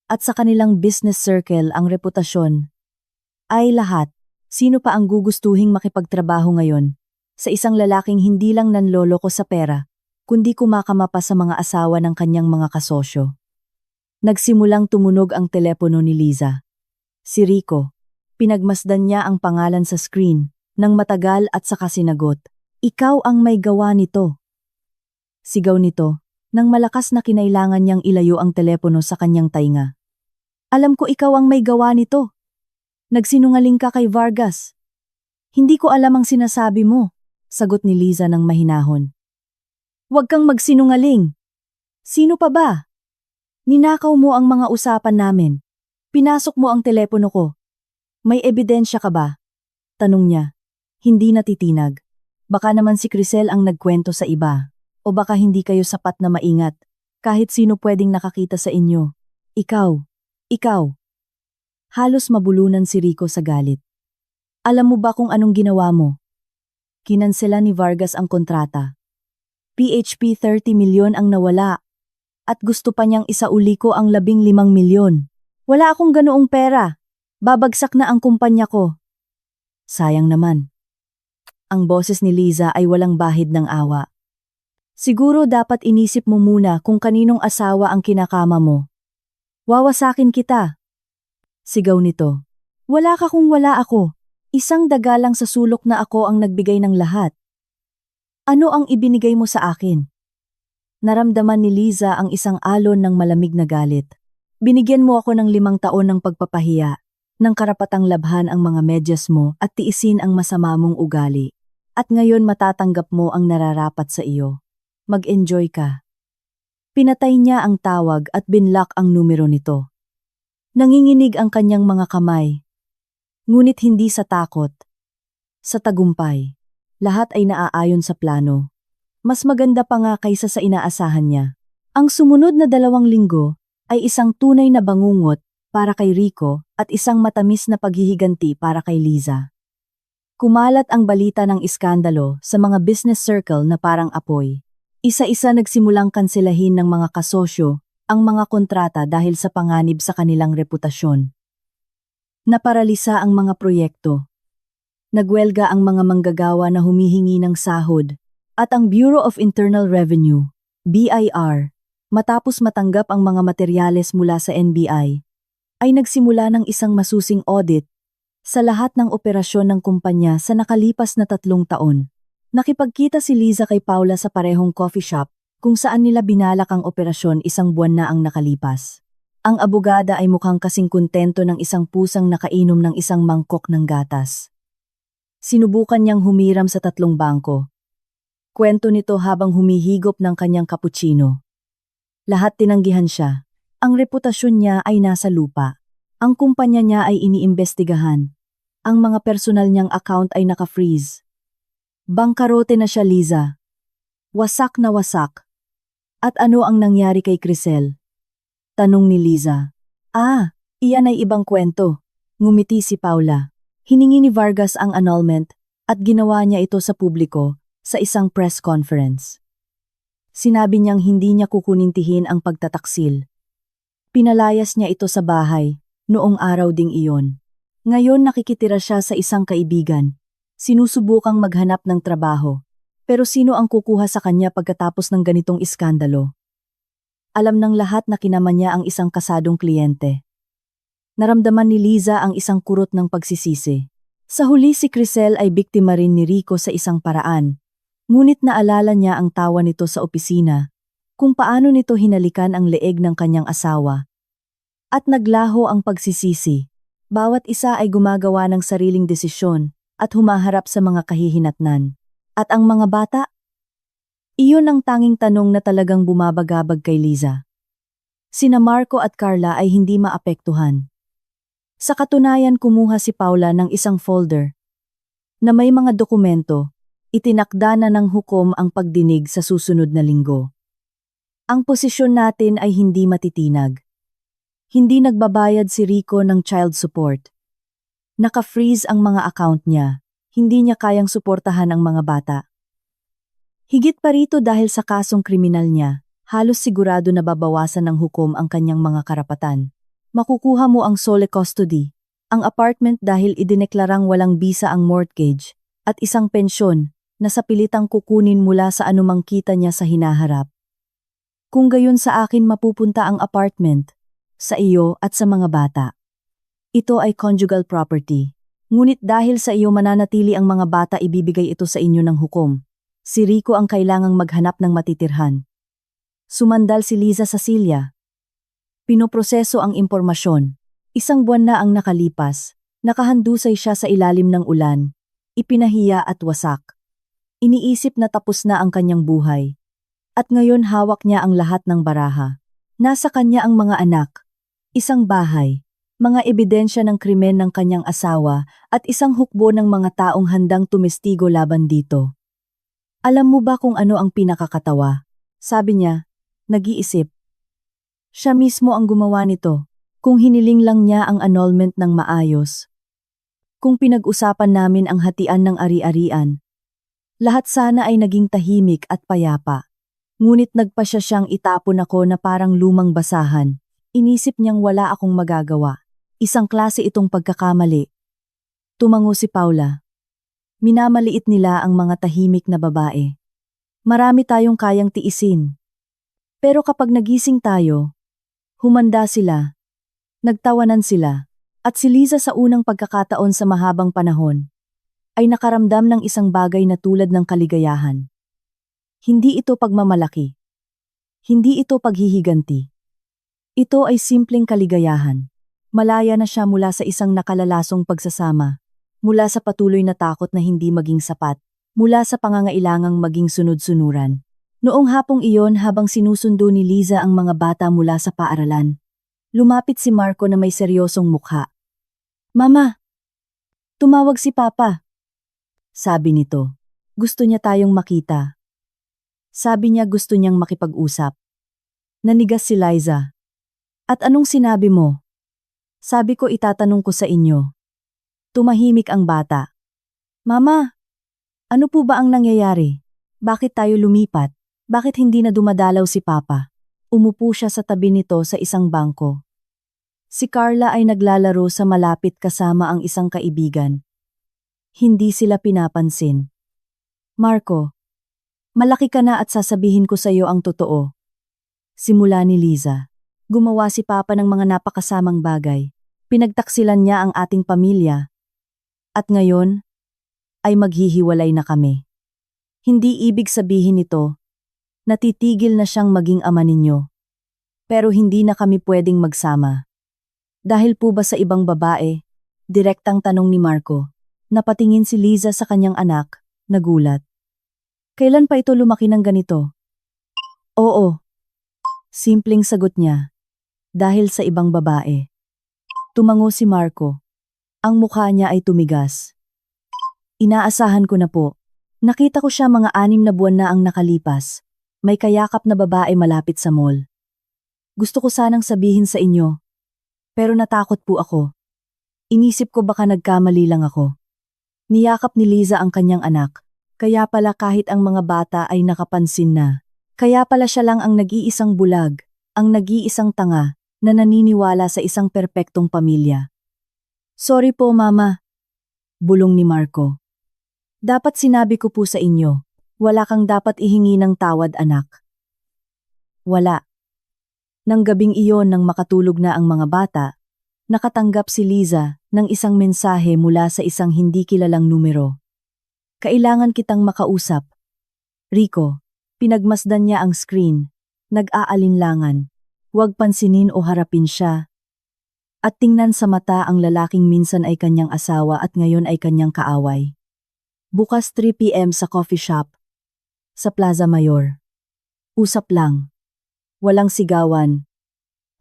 At sa kanilang business circle ang reputasyon ay lahat. Sino pa ang gugustuhing makipagtrabaho ngayon sa isang lalaking hindi lang nanloloko sa pera, kundi kumakama pa sa mga asawa ng kanyang mga kasosyo? Nagsimulang tumunog ang telepono ni Liza. Si Rico. Pinagmasdan niya ang pangalan sa screen nang matagal at saka sinagot. Ikaw ang may gawa nito. Sigaw nito nang malakas na kinailangan niyang ilayo ang telepono sa kanyang tainga. Alam ko ikaw ang may gawa nito. Nagsinungaling ka kay Vargas. Hindi ko alam ang sinasabi mo, sagot ni Liza ng mahinahon. Huwag kang magsinungaling. Sino pa ba? Ninakaw mo ang mga usapan namin. Pinasok mo ang telepono ko. May ebidensya ka ba? Tanong niya. Hindi natitinag. Baka naman si Crisel ang nagkwento sa iba. O baka hindi kayo sapat na maingat. Kahit sino pwedeng nakakita sa inyo. Ikaw. Halos mabulunan si Rico sa galit. Alam mo ba kung anong ginawa mo? Kinansela ni Vargas ang kontrata. PHP 30 milyon ang nawala. At gusto pa niyang isauli ko ang 15 milyon. Wala akong ganoong pera. Babagsak na ang kumpanya ko. Sayang naman. Ang boses ni Liza ay walang bahid ng awa. Siguro dapat inisip mo muna kung kaninong asawa ang kinakama mo. Wawasakin kita. Sigaw nito. Wala ka kung wala ako. Isang dagalang sa sulok na ako ang nagbigay ng lahat. Ano ang ibinigay mo sa akin? Naramdaman ni Liza ang isang alon ng malamig na galit. Binigyan mo ako ng 5 taon ng pagpapahiya, ng karapatang labhan ang mga medyas mo at tiisin ang masama mong ugali. At ngayon matatanggap mo ang nararapat sa iyo. Mag-enjoy ka. Pinatay niya ang tawag at binlock ang numero nito. Nanginginig ang kanyang mga kamay. Ngunit hindi sa takot. Sa tagumpay. Lahat ay naaayon sa plano. Mas maganda pa nga kaysa sa inaasahan niya. Ang sumunod na 2 linggo ay isang tunay na bangungot para kay Rico at isang matamis na paghihiganti para kay Liza. Kumalat ang balita ng iskandalo sa mga business circle na parang apoy. Isa-isa nagsimulang kanselahin ng mga kasosyo ang mga kontrata dahil sa panganib sa kanilang reputasyon. Naparalisa ang mga proyekto. Nagwelga ang mga manggagawa na humihingi ng sahod at ang Bureau of Internal Revenue, BIR, matapos matanggap ang mga materyales mula sa NBI, ay nagsimula ng isang masusing audit sa lahat ng operasyon ng kumpanya sa nakalipas na 3 taon. Nakipagkita si Liza kay Paula sa parehong coffee shop kung saan nila binalak ang operasyon 1 buwan na ang nakalipas. Ang abogada ay mukhang kasing kontento ng isang pusang nakainom ng isang mangkok ng gatas. Sinubukan niyang humiram sa 3 bangko. Kwento nito habang humihigop ng kanyang cappuccino. Lahat tinanggihan siya. Ang reputasyon niya ay nasa lupa. Ang kumpanya niya ay iniimbestigahan. Ang mga personal niyang account ay naka-freeze. Bangkarote na siya, Liza. Wasak na wasak. At ano ang nangyari kay Crisel? Tanong ni Liza. Iyan ay ibang kwento. Ngumiti si Paula. Hiningi ni Vargas ang annulment at ginawa niya ito sa publiko sa isang press conference. Sinabi niyang hindi niya kukunintihin ang pagtataksil. Pinalayas niya ito sa bahay, noong araw ding iyon. Ngayon nakikitira siya sa isang kaibigan. Sinusubukang maghanap ng trabaho. Pero sino ang kukuha sa kanya pagkatapos ng ganitong iskandalo? Alam ng lahat na kinaman niya ang isang kasadong kliyente. Naramdaman ni Liza ang isang kurot ng pagsisisi. Sa huli si Crisel ay biktima rin ni Rico sa isang paraan. Ngunit naalala niya ang tawa nito sa opisina, kung paano nito hinalikan ang leeg ng kanyang asawa. At naglaho ang pagsisisi. Bawat isa ay gumagawa ng sariling desisyon at humaharap sa mga kahihinatnan. At ang mga bata? Iyon ang tanging tanong na talagang bumabagabag kay Liza. Sina Marco at Carla ay hindi maapektuhan. Sa katunayan kumuha si Paula ng isang folder na may mga dokumento. Itinakda na ng hukom ang pagdinig sa susunod na linggo. Ang posisyon natin ay hindi matitinag. Hindi nagbabayad si Rico ng child support. Naka-freeze ang mga account niya. Hindi niya kayang suportahan ang mga bata. Higit pa rito dahil sa kasong kriminal niya, halos sigurado na babawasan ng hukom ang kanyang mga karapatan. Makukuha mo ang sole custody, ang apartment dahil idineklarang walang bisa ang mortgage, at isang pensyon na sa pilitang kukunin mula sa anumang kita niya sa hinaharap. Kung gayon sa akin mapupunta ang apartment, sa iyo at sa mga bata. Ito ay conjugal property. Ngunit dahil sa iyo mananatili ang mga bata ibibigay ito sa inyo ng hukom. Si Rico ang kailangang maghanap ng matitirhan. Sumandal si Liza sa silya. Pinoproseso ang impormasyon. 1 buwan na ang nakalipas. Nakahandusay siya sa ilalim ng ulan. Ipinahiya at wasak. Iniisip na tapos na ang kanyang buhay. At ngayon hawak niya ang lahat ng baraha. Nasa kanya ang mga anak, isang bahay, mga ebidensya ng krimen ng kanyang asawa at isang hukbo ng mga taong handang tumestigo laban dito. Alam mo ba kung ano ang pinakakatawa? Sabi niya, nag-iisip. Siya mismo ang gumawa nito, kung hiniling lang niya ang annulment ng maayos. Kung pinag-usapan namin ang hatian ng ari-arian, lahat sana ay naging tahimik at payapa. Ngunit nagpasya siyang itapon ako na parang lumang basahan. Inisip niyang wala akong magagawa. Isang klase itong pagkakamali. Tumango si Paula. Minamaliit nila ang mga tahimik na babae. Marami tayong kayang tiisin. Pero kapag nagising tayo, humanda sila. Nagtawanan sila. At si Liza sa unang pagkakataon sa mahabang panahon ay nakaramdam ng isang bagay na tulad ng kaligayahan. Hindi ito pagmamalaki. Hindi ito paghihiganti. Ito ay simpleng kaligayahan. Malaya na siya mula sa isang nakalalasong pagsasama, mula sa patuloy na takot na hindi maging sapat, mula sa pangangailangang maging sunod-sunuran. Noong hapong iyon habang sinusundo ni Liza ang mga bata mula sa paaralan, lumapit si Marco na may seryosong mukha. Mama! Tumawag si Papa. Sabi nito, gusto niya tayong makita. Sabi niya gusto niyang makipag-usap. Nanigas si Liza. At anong sinabi mo? Sabi ko itatanong ko sa inyo. Tumahimik ang bata. Mama, ano po ba ang nangyayari? Bakit tayo lumipat? Bakit hindi na dumadalaw si Papa? Umupo siya sa tabi nito sa isang bangko. Si Carla ay naglalaro sa malapit kasama ang isang kaibigan. Hindi sila pinapansin. Marco, malaki ka na at sasabihin ko sa iyo ang totoo. Simula ni Liza. Gumawa si Papa ng mga napakasamang bagay. Pinagtaksilan niya ang ating pamilya. At ngayon, ay maghihiwalay na kami. Hindi ibig sabihin nito, natitigil na siyang maging ama ninyo. Pero hindi na kami pwedeng magsama. Dahil po ba sa ibang babae? Direktang tanong ni Marco. Napatingin si Liza sa kanyang anak, nagulat. Kailan pa ito lumaki ng ganito? Oo. Simpleng sagot niya. Dahil sa ibang babae. Tumango si Marco. Ang mukha niya ay tumigas. Inaasahan ko na po. Nakita ko siya mga 6 na buwan na ang nakalipas. May kayakap na babae malapit sa mall. Gusto ko sanang sabihin sa inyo. Pero natakot po ako. Inisip ko baka nagkamali lang ako. Niyakap ni Liza ang kanyang anak. Kaya pala kahit ang mga bata ay nakapansin na. Kaya pala siya lang ang nag-iisang bulag, ang nag-iisang tanga, na naniniwala sa isang perpektong pamilya. Sorry po, Mama. Bulong ni Marco. Dapat sinabi ko po sa inyo, wala kang dapat ihingi ng tawad, anak. Wala. Nang gabing iyon nang makatulog na ang mga bata, nakatanggap si Liza ng isang mensahe mula sa isang hindi kilalang numero. Kailangan kitang makausap. Rico, pinagmasdan niya ang screen, nag-aalinlangan. Huwag pansinin o harapin siya. At tingnan sa mata ang lalaking minsan ay kanyang asawa at ngayon ay kanyang kaaway. Bukas 3 p.m. sa coffee shop. Sa Plaza Mayor. Usap lang. Walang sigawan.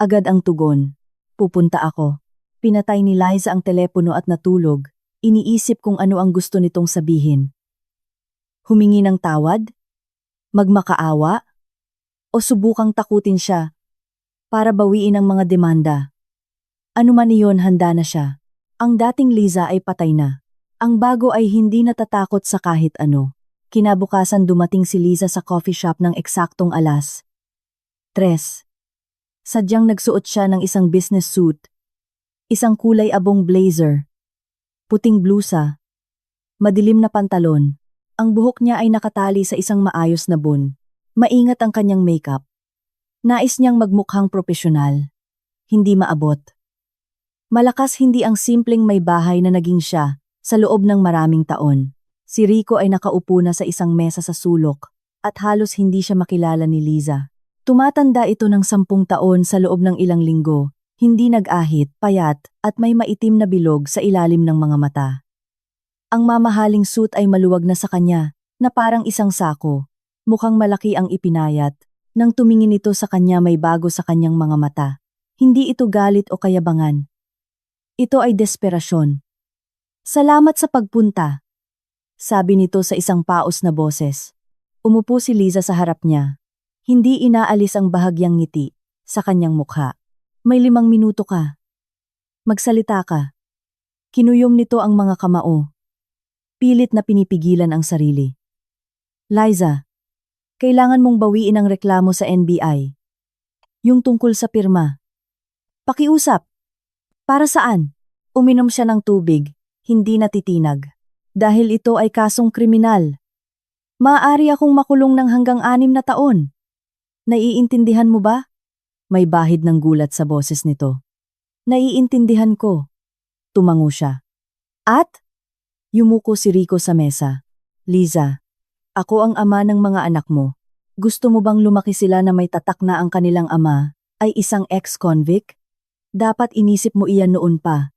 Agad ang tugon. Pupunta ako. Pinatay ni Liza ang telepono at natulog. Iniisip kung ano ang gusto nitong sabihin. Humingi ng tawad? Magmakaawa? O subukang takutin siya para bawiin ang mga demanda? Ano man iyon, handa na siya. Ang dating Liza ay patay na. Ang bago ay hindi natatakot sa kahit ano. Kinabukasan dumating si Liza sa coffee shop ng eksaktong alas 3. Sadyang nagsuot siya ng isang business suit. Isang kulay abong blazer. Puting blusa. Madilim na pantalon. Ang buhok niya ay nakatali sa isang maayos na bun. Maingat ang kanyang makeup. Nais niyang magmukhang propesyonal. Hindi maabot. Malakas hindi ang simpleng may bahay na naging siya sa loob ng maraming taon. Si Rico ay nakaupo na sa isang mesa sa sulok at halos hindi siya makilala ni Liza. Tumatanda ito ng 10 taon sa loob ng ilang linggo. Hindi nag-ahit, payat at may maitim na bilog sa ilalim ng mga mata. Ang mamahaling suit ay maluwag na sa kanya na parang isang sako. Mukhang malaki ang ipinayat. Nang tumingin ito sa kanya may bago sa kanyang mga mata. Hindi ito galit o kayabangan. Ito ay desperasyon. Salamat sa pagpunta, sabi nito sa isang paos na boses. Umupo si Liza sa harap niya. Hindi inaalis ang bahagyang ngiti sa kanyang mukha. May 5 minuto ka. Magsalita ka. Kinuyom nito ang mga kamao. Pilit na pinipigilan ang sarili. Liza, kailangan mong bawiin ang reklamo sa NBI. Yung tungkol sa pirma. Pakiusap. Para saan? Uminom siya ng tubig. Hindi natitinag. Dahil ito ay kasong kriminal. Maaari akong makulong ng hanggang 6 na taon. Naiintindihan mo ba? May bahid ng gulat sa boses nito. Naiintindihan ko. Tumango siya. At? Yumuko si Rico sa mesa. Liza, ako ang ama ng mga anak mo. Gusto mo bang lumaki sila na may tatak na ang kanilang ama ay isang ex-convict? Dapat inisip mo iyan noon pa.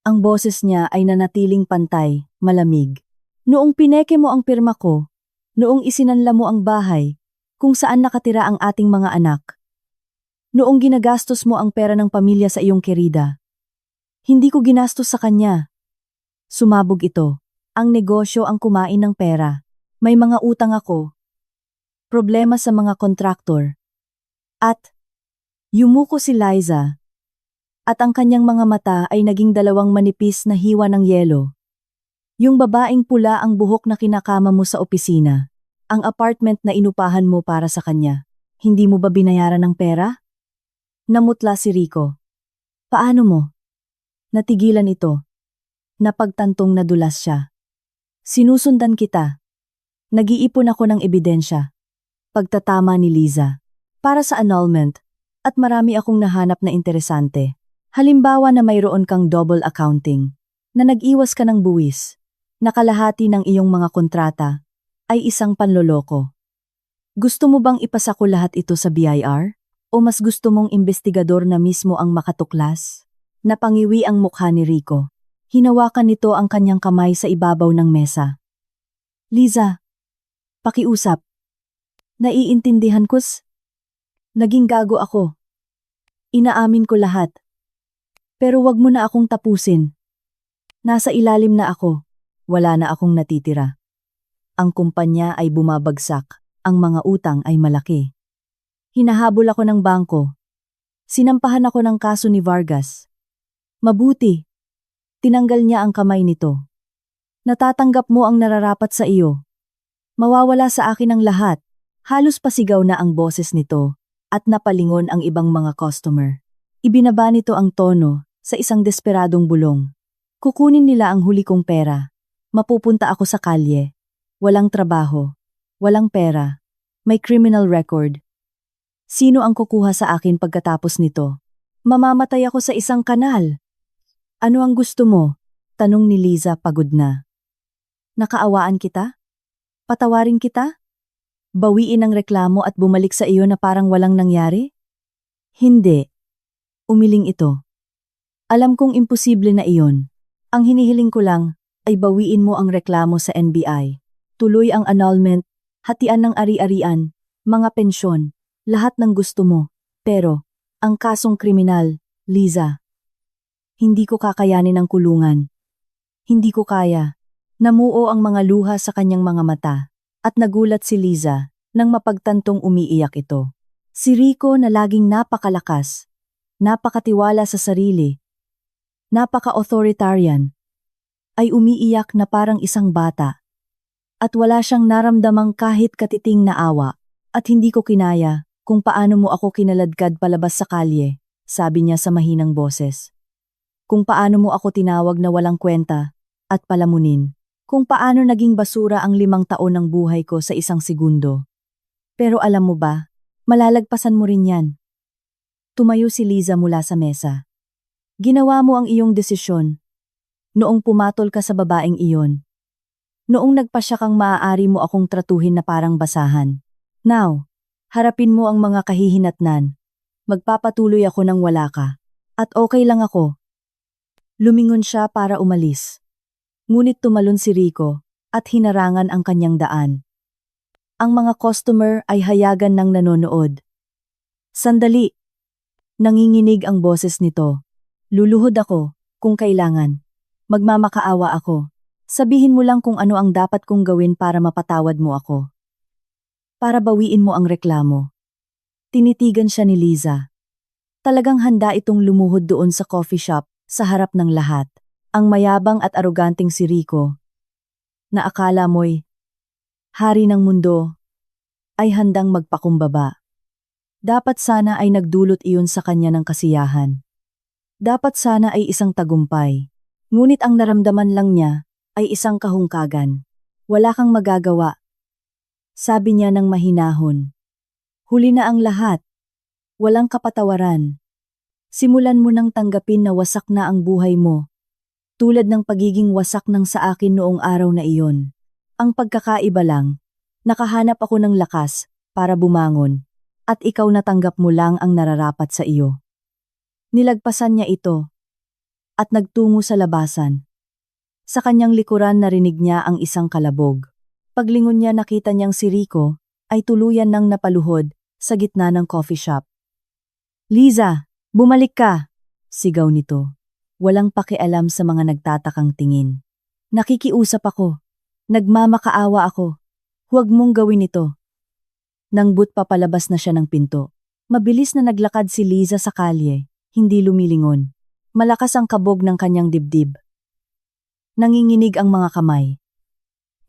Ang boses niya ay nanatiling pantay, malamig. Noong pineke mo ang pirma ko, noong isinanla mo ang bahay, kung saan nakatira ang ating mga anak. Noong ginagastos mo ang pera ng pamilya sa iyong kerida. Hindi ko ginastos sa kanya. Sumabog ito. Ang negosyo ang kumain ng pera. May mga utang ako. Problema sa mga kontraktor. At yumuko si Liza. At ang kanyang mga mata ay naging 2 manipis na hiwa ng yelo. Yung babaeng pula ang buhok na kinakama mo sa opisina. Ang apartment na inupahan mo para sa kanya. Hindi mo ba binayaran ng pera? Namutla si Rico. Paano mo? Natigilan ito. Napagtantong nadulas siya. Sinusundan kita. Nag-iipon ako ng ebidensya. Pagtatama ni Liza. Para sa annulment. At marami akong nahanap na interesante. Halimbawa na mayroon kang double accounting. Na nag-iwas ka ng buwis. Nakalahati ng iyong mga kontrata. Ay isang panloloko. Gusto mo bang ipasa ko lahat ito sa BIR? O mas gusto mong investigador na mismo ang makatuklas? Napangiwi ang mukha ni Rico. Hinawakan nito ang kanyang kamay sa ibabaw ng mesa. Liza, pakiusap. Naiintindihan ko's. Naging gago ako. Inaamin ko lahat. Pero wag mo na akong tapusin. Nasa ilalim na ako. Wala na akong natitira. Ang kumpanya ay bumabagsak. Ang mga utang ay malaki. Hinahabol ako ng bangko. Sinampahan ako ng kaso ni Vargas. Mabuti. Tinanggal niya ang kamay nito. Natatanggap mo ang nararapat sa iyo. Mawawala sa akin ang lahat. Halos pasigaw na ang boses nito at napalingon ang ibang mga customer. Ibinaba nito ang tono sa isang desperadong bulong. Kukunin nila ang huli kong pera. Mapupunta ako sa kalye. Walang trabaho. Walang pera. May criminal record. Sino ang kukuha sa akin pagkatapos nito? Mamamatay ako sa isang kanal. Ano ang gusto mo? Tanong ni Liza pagod na. Nakaawaan kita? Patawarin kita? Bawiin ang reklamo at bumalik sa iyo na parang walang nangyari? Hindi. Umiling ito. Alam kong imposible na iyon. Ang hinihiling ko lang ay bawiin mo ang reklamo sa NBI. Tuloy ang annulment, hatian ng ari-arian, mga pensyon, lahat ng gusto mo. Pero, ang kasong kriminal, Liza. Hindi ko kakayanin ang kulungan. Hindi ko kaya. Namuo ang mga luha sa kanyang mga mata. At nagulat si Liza nang mapagtantong umiiyak ito. Si Rico na laging napakalakas, napakatiwala sa sarili, napaka-authoritarian, ay umiiyak na parang isang bata. At wala siyang naramdamang kahit katiting na awa. At hindi ko kinaya kung paano mo ako kinaladkad palabas sa kalye, sabi niya sa mahinang boses. Kung paano mo ako tinawag na walang kwenta at palamunin. Kung paano naging basura ang 5 taon ng buhay ko sa isang segundo. Pero alam mo ba, malalagpasan mo rin yan. Tumayo si Liza mula sa mesa. Ginawa mo ang iyong desisyon. Noong pumatol ka sa babaeng iyon. Noong nagpasya kang maaari mo akong tratuhin na parang basahan. Now, harapin mo ang mga kahihinatnan. Magpapatuloy ako nang wala ka. At okay lang ako. Lumingon siya para umalis. Ngunit tumalon si Rico at hinarangan ang kanyang daan. Ang mga customer ay hayagan ng nanonood. Sandali! Nanginginig ang boses nito. Luluhod ako, kung kailangan. Magmamakaawa ako. Sabihin mo lang kung ano ang dapat kong gawin para mapatawad mo ako. Para bawiin mo ang reklamo. Tinitigan siya ni Liza. Talagang handa itong lumuhod doon sa coffee shop sa harap ng lahat. Ang mayabang at aroganting si Rico. Na akala mo'y hari ng mundo ay handang magpakumbaba. Dapat sana ay nagdulot iyon sa kanya ng kasiyahan. Dapat sana ay isang tagumpay. Ngunit ang naramdaman lang niya ay isang kahungkagan. Wala kang magagawa. Sabi niya ng mahinahon. Huli na ang lahat. Walang kapatawaran. Simulan mo nang tanggapin na wasak na ang buhay mo. Tulad ng pagiging wasak ng sa akin noong araw na iyon. Ang pagkakaiba lang, nakahanap ako ng lakas para bumangon, at ikaw natanggap mo lang ang nararapat sa iyo. Nilagpasan niya ito, at nagtungo sa labasan. Sa kanyang likuran narinig niya ang isang kalabog. Paglingon niya nakita niyang si Rico ay tuluyan ng napaluhod sa gitna ng coffee shop. Liza! Bumalik ka! Sigaw nito. Walang pakialam sa mga nagtatakang tingin. Nakikiusap ako. Nagmamakaawa ako. Huwag mong gawin ito. Nangbut papalabas na siya ng pinto. Mabilis na naglakad si Liza sa kalye, hindi lumilingon. Malakas ang kabog ng kanyang dibdib. Nanginginig ang mga kamay.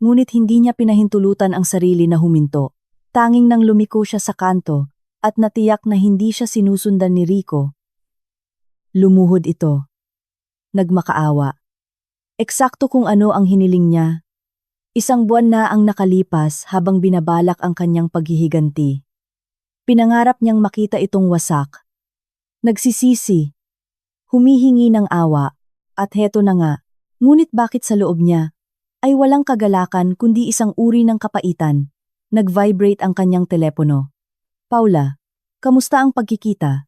Ngunit hindi niya pinahintulutan ang sarili na huminto. Tanging nang lumiko siya sa kanto at natiyak na hindi siya sinusundan ni Rico. Lumuhod ito. Nagmakaawa. Eksakto kung ano ang hiniling niya. Isang buwan na ang nakalipas habang binabalak ang kanyang paghihiganti. Pinangarap niyang makita itong wasak. Nagsisisi. Humihingi ng awa. At heto na nga. Ngunit bakit sa loob niya ay walang kagalakan kundi isang uri ng kapaitan. Nag-vibrate ang kanyang telepono. Paula, kamusta ang pagkikita?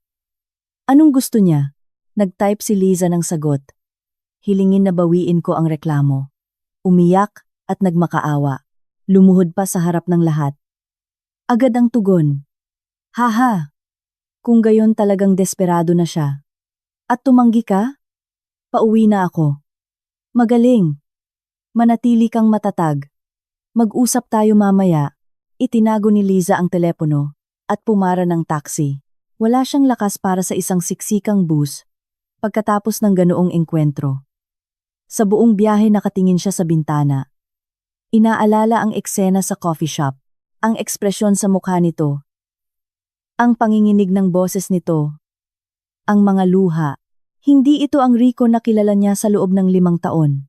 Anong gusto niya? Nag-type si Liza ng sagot. Hilingin na bawiin ko ang reklamo. Umiyak at nagmakaawa. Lumuhod pa sa harap ng lahat. Agad ang tugon. Haha! Kung gayon talagang desperado na siya. At tumanggi ka? Pauwi na ako. Magaling. Manatili kang matatag. Mag-usap tayo mamaya. Itinago ni Liza ang telepono at pumara ng taxi. Wala siyang lakas para sa isang siksikang bus pagkatapos ng ganoong engkwentro. Sa buong biyahe nakatingin siya sa bintana. Inaalala ang eksena sa coffee shop, ang ekspresyon sa mukha nito, ang panginginig ng boses nito, ang mga luha. Hindi ito ang Rico na kilala niya sa loob ng 5 taon.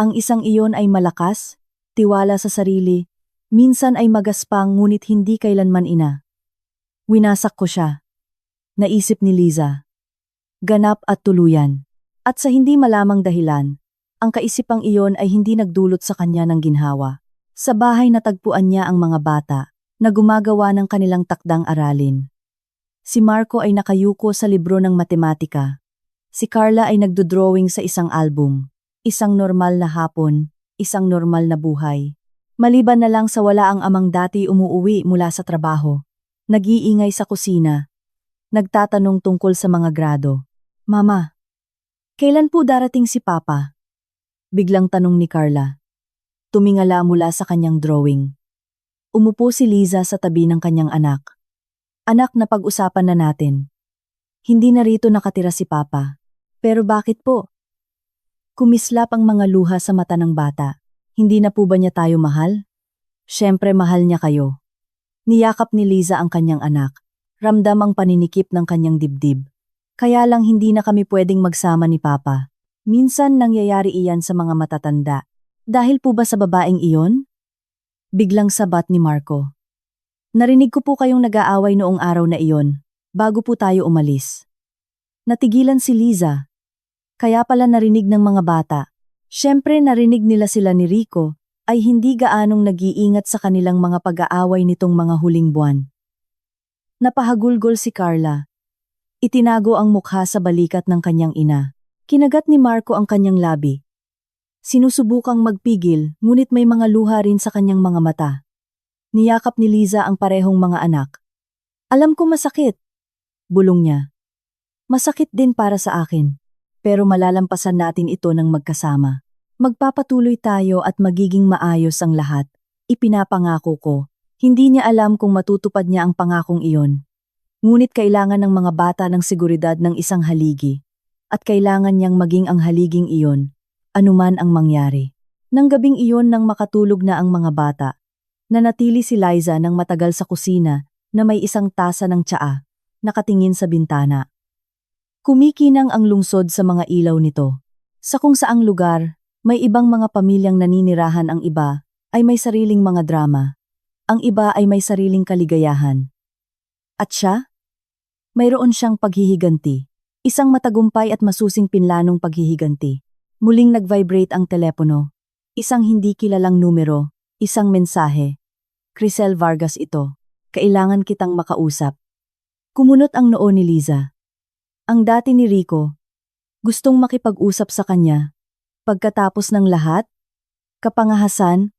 Ang isang iyon ay malakas, tiwala sa sarili, minsan ay magaspang ngunit hindi kailanman ina. Winasak ko siya. Naisip ni Liza. Ganap at tuluyan. At sa hindi malamang dahilan, ang kaisipang iyon ay hindi nagdulot sa kanya ng ginhawa. Sa bahay natagpuan niya ang mga bata na gumagawa ng kanilang takdang aralin. Si Marco ay nakayuko sa libro ng matematika. Si Carla ay nagdodrawing sa isang album. Isang normal na hapon, isang normal na buhay. Maliban na lang sa wala ang amang dati umuuwi mula sa trabaho. Nag-iingay sa kusina. Nagtatanong tungkol sa mga grado. Mama, kailan po darating si Papa? Biglang tanong ni Carla. Tumingala mula sa kanyang drawing. Umupo si Liza sa tabi ng kanyang anak. Anak, na pag-usapan na natin. Hindi na rito nakatira si Papa. Pero bakit po? Kumislap ang mga luha sa mata ng bata. Hindi na po ba niya tayo mahal? Siyempre mahal niya kayo. Niyakap ni Liza ang kanyang anak. Ramdam ang paninikip ng kanyang dibdib. Kaya lang hindi na kami pwedeng magsama ni Papa. Minsan nangyayari iyan sa mga matatanda. Dahil po ba sa babaeng iyon? Biglang sabat ni Marco. Narinig ko po kayong nag-aaway noong araw na iyon, bago po tayo umalis. Natigilan si Liza. Kaya pala narinig ng mga bata. Siyempre narinig nila sila ni Rico, ay hindi gaanong nag-iingat sa kanilang mga pag-aaway nitong mga huling buwan. Napahagulgol si Carla. Itinago ang mukha sa balikat ng kanyang ina. Kinagat ni Marco ang kanyang labi. Sinusubukang magpigil, ngunit may mga luha rin sa kanyang mga mata. Niyakap ni Liza ang parehong mga anak. Alam ko masakit. Bulong niya. Masakit din para sa akin. Pero malalampasan natin ito ng magkasama. Magpapatuloy tayo at magiging maayos ang lahat. Ipinapangako ko. Hindi niya alam kung matutupad niya ang pangakong iyon. Ngunit kailangan ng mga bata ng seguridad ng isang haligi. At kailangan niyang maging ang haliging iyon, anuman ang mangyari. Nang gabing iyon nang makatulog na ang mga bata, nanatili si Liza ng matagal sa kusina na may isang tasa ng tsaa, nakatingin sa bintana. Kumikinang ang lungsod sa mga ilaw nito. Sa kung saang lugar, may ibang mga pamilyang naninirahan, ang iba ay may sariling mga drama. Ang iba ay may sariling kaligayahan. At siya? Mayroon siyang paghihiganti. Isang matagumpay at masusing pinlanong paghihiganti. Muling nag-vibrate ang telepono. Isang hindi kilalang numero, isang mensahe. Crisel Vargas ito. Kailangan kitang makausap. Kumunot ang noo ni Liza. Ang dati ni Rico. Gustong makipag-usap sa kanya. Pagkatapos ng lahat? Kapangahasan?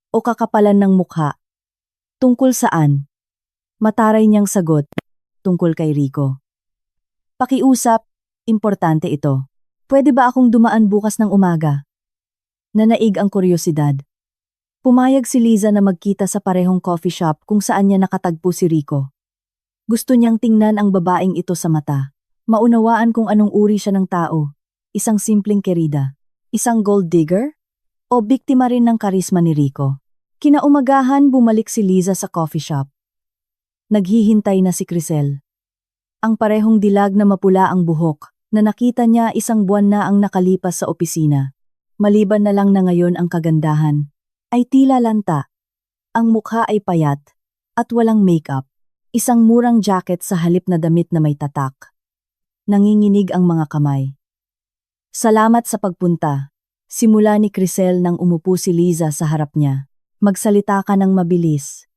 O kakapalan ng mukha? Tungkol saan? Mataray niyang sagot. Tungkol kay Rico. Pakiusap, importante ito. Pwede ba akong dumaan bukas ng umaga? Nanaig ang kuryosidad. Pumayag si Liza na magkita sa parehong coffee shop kung saan niya nakatagpo si Rico. Gusto niyang tingnan ang babaeng ito sa mata. Maunawaan kung anong uri siya ng tao. Isang simpleng kerida. Isang gold digger? O biktima rin ng karisma ni Rico? Kinaumagahan bumalik si Liza sa coffee shop. Naghihintay na si Crisel. Ang parehong dilag na mapula ang buhok, na nakita niya isang buwan na ang nakalipas sa opisina. Maliban na lang na ngayon ang kagandahan, ay tila lanta. Ang mukha ay payat, at walang makeup. Isang murang jacket sa halip na damit na may tatak. Nanginginig ang mga kamay. Salamat sa pagpunta. Simula ni Crisel nang umupo si Liza sa harap niya. Magsalita ka ng mabilis.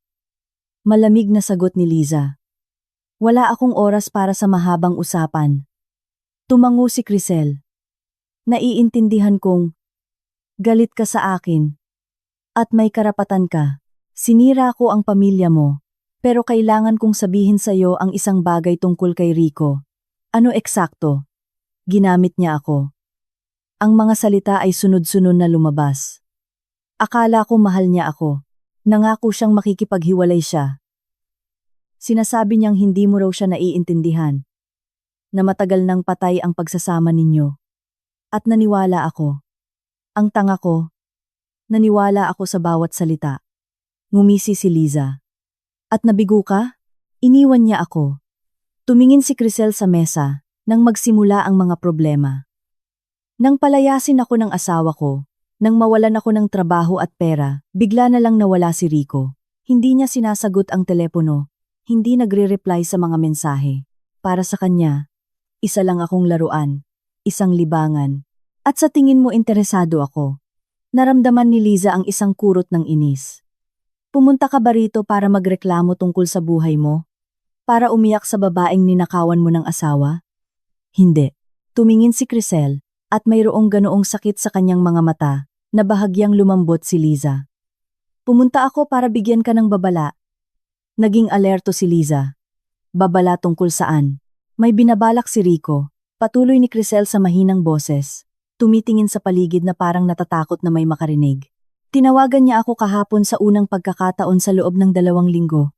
Malamig na sagot ni Liza. Wala akong oras para sa mahabang usapan. Tumango si Crisel. Naiintindihan kong galit ka sa akin. At may karapatan ka. Sinira ko ang pamilya mo. Pero kailangan kong sabihin sa iyo ang isang bagay tungkol kay Rico. Ano eksakto? Ginamit niya ako. Ang mga salita ay sunod-sunod na lumabas. Akala ko mahal niya ako. Nangako siyang makikipaghiwalay siya. Sinasabi niyang hindi mo raw siya naiintindihan. Na matagal nang patay ang pagsasama ninyo. At naniwala ako. Ang tanga ko. Naniwala ako sa bawat salita. Ngumisi si Liza. At nabigo ka? Iniwan niya ako. Tumingin si Crisel sa mesa nang magsimula ang mga problema. Nang palayasin ako ng asawa ko, nang mawalan ako ng trabaho at pera, bigla na lang nawala si Rico. Hindi niya sinasagot ang telepono, hindi nagre-reply sa mga mensahe. Para sa kanya, isa lang akong laruan, isang libangan. At sa tingin mo interesado ako. Naramdaman ni Liza ang isang kurot ng inis. Pumunta ka ba rito para magreklamo tungkol sa buhay mo? Para umiyak sa babaeng ninakawan mo ng asawa? Hindi. Tumingin si Crisel. At mayroong ganoong sakit sa kanyang mga mata, na bahagyang lumambot si Liza. Pumunta ako para bigyan ka ng babala. Naging alerto si Liza. Babala tungkol saan? May binabalak si Rico. Patuloy ni Crisel sa mahinang boses. Tumitingin sa paligid na parang natatakot na may makarinig. Tinawagan niya ako kahapon sa unang pagkakataon sa loob ng 2 linggo.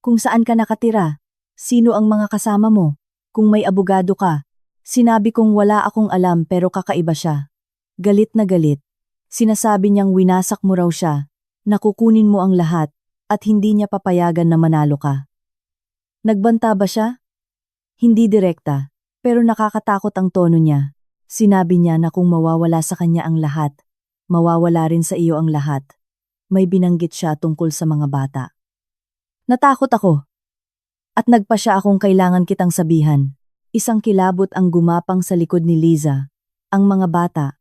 Kung saan ka nakatira? Sino ang mga kasama mo? Kung may abogado ka? Sinabi kong wala akong alam pero kakaiba siya. Galit na galit. Sinasabi niyang winasak mo raw siya, nakukunin mo ang lahat, at hindi niya papayagan na manalo ka. Nagbanta ba siya? Hindi direkta, pero nakakatakot ang tono niya. Sinabi niya na kung mawawala sa kanya ang lahat, mawawala rin sa iyo ang lahat. May binanggit siya tungkol sa mga bata. Natakot ako. At nagpa siya akong kailangan kitang sabihan. Isang kilabot ang gumapang sa likod ni Liza. Ang mga bata.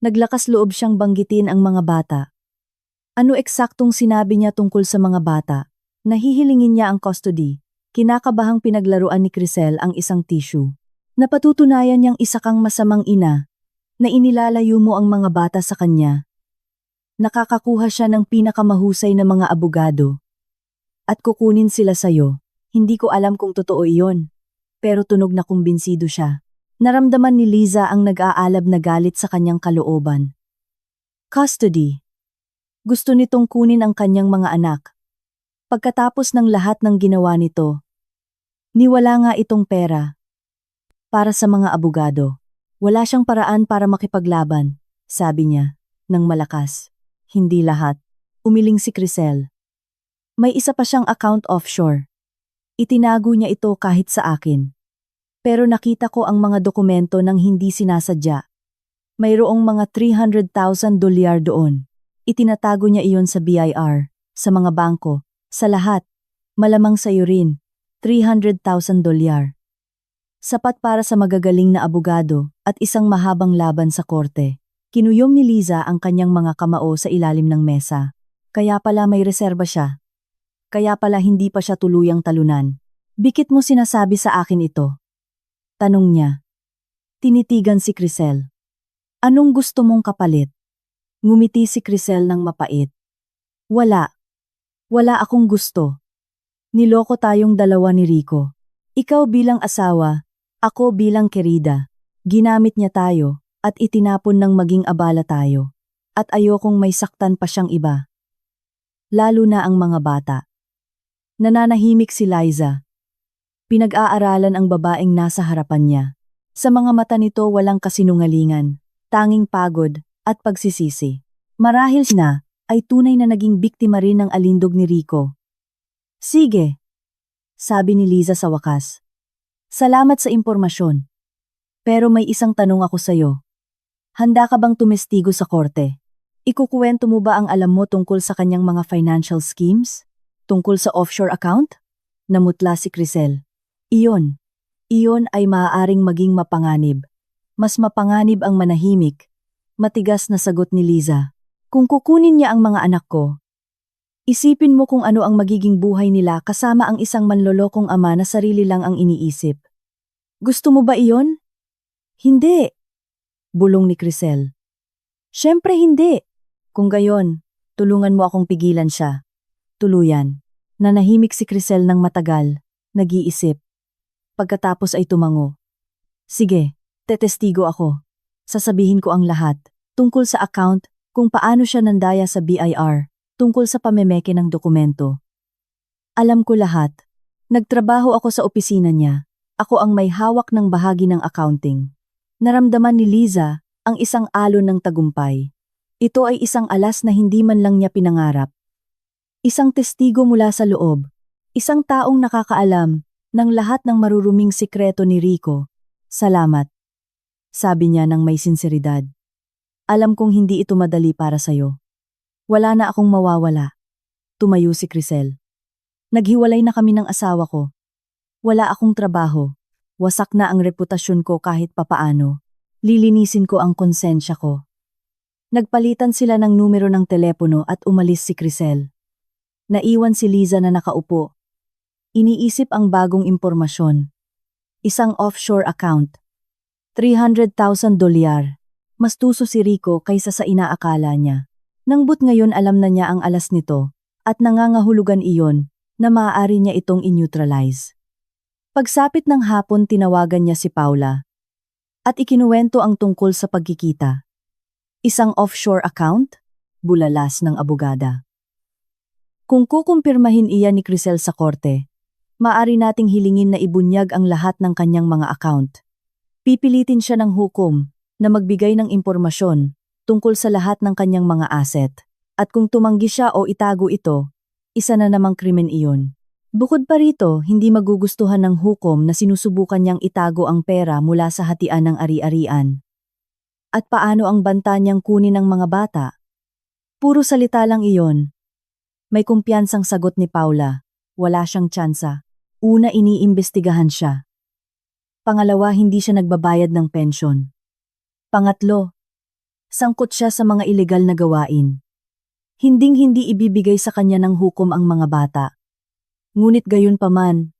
Naglakas loob siyang banggitin ang mga bata. Ano eksaktong sinabi niya tungkol sa mga bata? Nahihilingin niya ang custody. Kinakabahang pinaglaruan ni Crisel ang isang tissue. Napatutunayan niyang isa kang masamang ina, na inilalayo mo ang mga bata sa kanya. Nakakakuha siya ng pinakamahusay na mga abogado. At kukunin sila sa'yo. Hindi ko alam kung totoo iyon. Pero tunog na kumbinsido siya. Naramdaman ni Liza ang nag-aalab na galit sa kanyang kalooban. Custody. Gusto nitong kunin ang kanyang mga anak. Pagkatapos ng lahat ng ginawa nito, niwala nga itong pera. Para sa mga abogado. Wala siyang paraan para makipaglaban, sabi niya, ng malakas. Hindi lahat. Umiling si Crisel. May isa pa siyang account offshore. Itinago niya ito kahit sa akin. Pero nakita ko ang mga dokumento nang hindi sinasadya. Mayroong mga $300,000 doon. Itinatago niya iyon sa BIR, sa mga bangko, sa lahat. Malamang sa iyo rin. $300,000. Sapat para sa magagaling na abogado at isang mahabang laban sa korte. Kinuyom ni Liza ang kanyang mga kamao sa ilalim ng mesa. Kaya pala may reserba siya. Kaya pala hindi pa siya tuluyang talunan. Bikit mo sinasabi sa akin ito? Tanong niya. Tinitigan si Crisel. Anong gusto mong kapalit? Ngumiti si Crisel ng mapait. Wala. Wala akong gusto. Niloko tayong dalawa ni Rico. Ikaw bilang asawa, ako bilang kerida. Ginamit niya tayo at itinapon ng maging abala tayo. At ayokong may saktan pa siyang iba. Lalo na ang mga bata. Nananahimik si Liza. Pinag-aaralan ang babaeng nasa harapan niya. Sa mga mata nito walang kasinungalingan. tanging pagod at pagsisisi. Marahil na ay tunay na naging biktima rin ng alindog ni Rico. Sige, sabi ni Liza sa wakas. Salamat sa impormasyon. Pero may isang tanong ako sa'yo. Handa ka bang tumestigo sa korte? Ikukuwento mo ba ang alam mo tungkol sa kanyang mga financial schemes? Tungkol sa offshore account? Namutla si Crisel. Iyon ay maaaring maging mapanganib. Mas mapanganib ang manahimik. Matigas na sagot ni Liza. Kung kukunin niya ang mga anak ko, isipin mo kung ano ang magiging buhay nila kasama ang isang manlolokong ama na sarili lang ang iniisip. Gusto mo ba iyon? Hindi, bulong ni Crisel. Siyempre hindi. Kung gayon, tulungan mo akong pigilan siya. Tuluyan. Nanahimik si Crisel ng matagal, nag-iisip. Pagkatapos ay tumango. Sige, tetestigo ako. Sasabihin ko ang lahat, tungkol sa account, kung paano siya nandaya sa BIR, tungkol sa pamemeke ng dokumento. Alam ko lahat. Nagtrabaho ako sa opisina niya. Ako ang may hawak ng bahagi ng accounting. Naramdaman ni Liza ang isang alon ng tagumpay. Ito ay isang alas na hindi man lang niya pinangarap. Isang testigo mula sa loob. Isang taong nakakaalam ng lahat ng maruruming sikreto ni Rico. Salamat, sabi niya ng may sinseridad. Alam kong hindi ito madali para sa'yo. Wala na akong mawawala. Tumayo si Crisel. Naghiwalay na kami ng asawa ko. Wala akong trabaho. Wasak na ang reputasyon ko kahit papaano. Lilinisin ko ang konsensya ko. Nagpalitan sila ng numero ng telepono at umalis si Crisel. Naiwan si Liza na nakaupo. Iniisip ang bagong impormasyon. Isang offshore account. $300,000. Mas tuso si Rico kaysa sa inaakala niya. Nangbut ngayon alam na niya ang alas nito, at nangangahulugan iyon na maaari niya itong i-neutralize. Pagsapit ng hapon tinawagan niya si Paula. At ikinuwento ang tungkol sa pagkikita. Isang offshore account? Bulalas ng abogada. Kung kukumpirmahin iyan ni Crisel sa korte, maaari nating hilingin na ibunyag ang lahat ng kanyang mga account. Pipilitin siya ng hukom na magbigay ng impormasyon tungkol sa lahat ng kanyang mga asset. At kung tumanggi siya o itago ito, isa na namang krimen iyon. Bukod pa rito, hindi magugustuhan ng hukom na sinusubukan niyang itago ang pera mula sa hatian ng ari-arian. At paano ang banta niyang kunin ng mga bata? Puro salita lang iyon. May kumpiyansang sagot ni Paula. Wala siyang tsansa. Una, iniimbestigahan siya. Pangalawa, hindi siya nagbabayad ng pensyon. Pangatlo, sangkot siya sa mga ilegal na gawain. Hinding-hindi ibibigay sa kanya ng hukom ang mga bata. Ngunit gayon paman,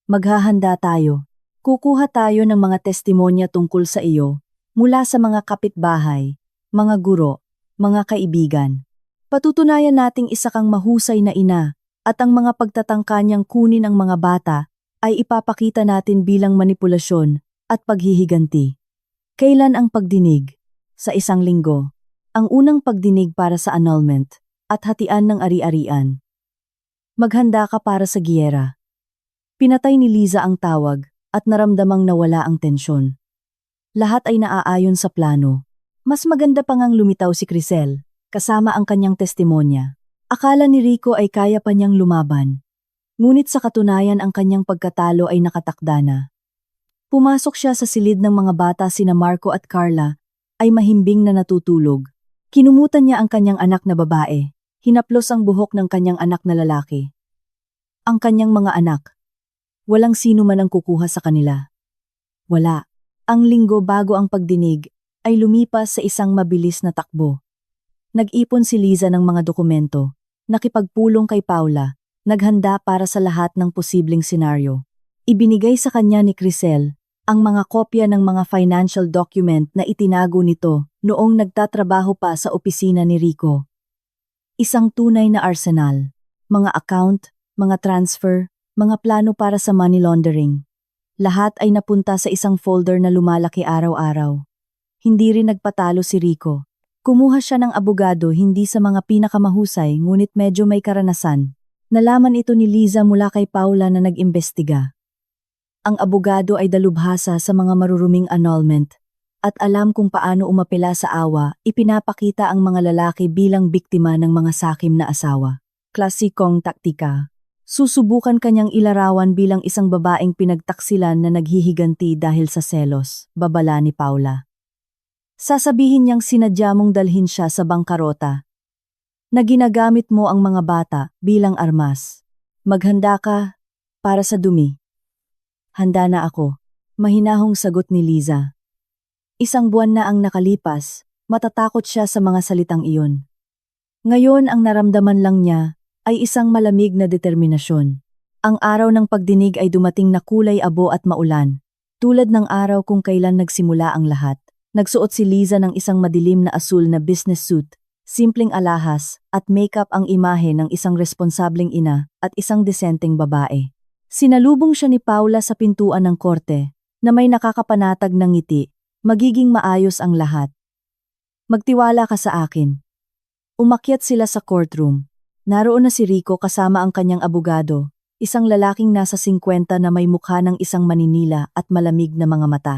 maghahanda tayo. Kukuha tayo ng mga testimonya tungkol sa iyo mula sa mga kapitbahay, mga guro, mga kaibigan. Patutunayan nating isa kang mahusay na ina at ang mga pagtatangka niyang kunin ang mga bata ay ipapakita natin bilang manipulasyon at paghihiganti. Kailan ang pagdinig? Sa isang linggo. Ang unang pagdinig para sa annulment at hatian ng ari-arian. Maghanda ka para sa giyera. Pinatay ni Liza ang tawag at naramdamang nawala ang tensyon. Lahat ay naaayon sa plano. Mas maganda pa ngang lumitaw si Crisel, kasama ang kanyang testimonya. Akala ni Rico ay kaya pa niyang lumaban. Ngunit sa katunayan ang kanyang pagkatalo ay nakatakda na. Pumasok siya sa silid ng mga bata sina Marco at Carla, ay mahimbing na natutulog. Kinumutan niya ang kanyang anak na babae, hinaplos ang buhok ng kanyang anak na lalaki. Ang kanyang mga anak. Walang sino man ang kukuha sa kanila. Wala. Ang linggo bago ang pagdinig, ay lumipas sa isang mabilis na takbo. Nag-ipon si Liza ng mga dokumento, nakipagpulong kay Paula, naghanda para sa lahat ng posibleng senaryo. Ibinigay sa kanya ni Crisel ang mga kopya ng mga financial document na itinago nito noong nagtatrabaho pa sa opisina ni Rico. Isang tunay na arsenal, mga account, mga transfer, mga plano para sa money laundering. Lahat ay napunta sa isang folder na lumalaki araw-araw. Hindi rin nagpatalo si Rico. Kumuha siya ng abogado hindi sa mga pinakamahusay ngunit medyo may karanasan. Nalaman ito ni Liza mula kay Paula na nag-imbestiga. Ang abogado ay dalubhasa sa mga maruruming annulment. At alam kung paano umapela sa awa, ipinapakita ang mga lalaki bilang biktima ng mga sakim na asawa. Klasikong taktika. Susubukan kanyang ilarawan bilang isang babaeng pinagtaksilan na naghihiganti dahil sa selos, babala ni Paula. Sasabihin niyang sinadya mong dalhin siya sa bangkarota, na ginagamit mo ang mga bata bilang armas. Maghanda ka para sa dumi. Handa na ako, mahinahong sagot ni Liza. Isang buwan na ang nakalipas, matatakot siya sa mga salitang iyon. Ngayon ang naramdaman lang niya ay isang malamig na determinasyon. Ang araw ng pagdinig ay dumating na kulay abo at maulan. Tulad ng araw kung kailan nagsimula ang lahat. Nagsuot si Liza ng isang madilim na asul na business suit, simpleng alahas at makeup ang imahe ng isang responsableng ina at isang desenteng babae. Sinalubong siya ni Paula sa pintuan ng korte na may nakakapanatag ng ngiti. Magiging maayos ang lahat. Magtiwala ka sa akin. Umakyat sila sa courtroom. Naroon na si Rico kasama ang kanyang abogado, isang lalaking nasa 50 na may mukha ng isang maninila at malamig na mga mata.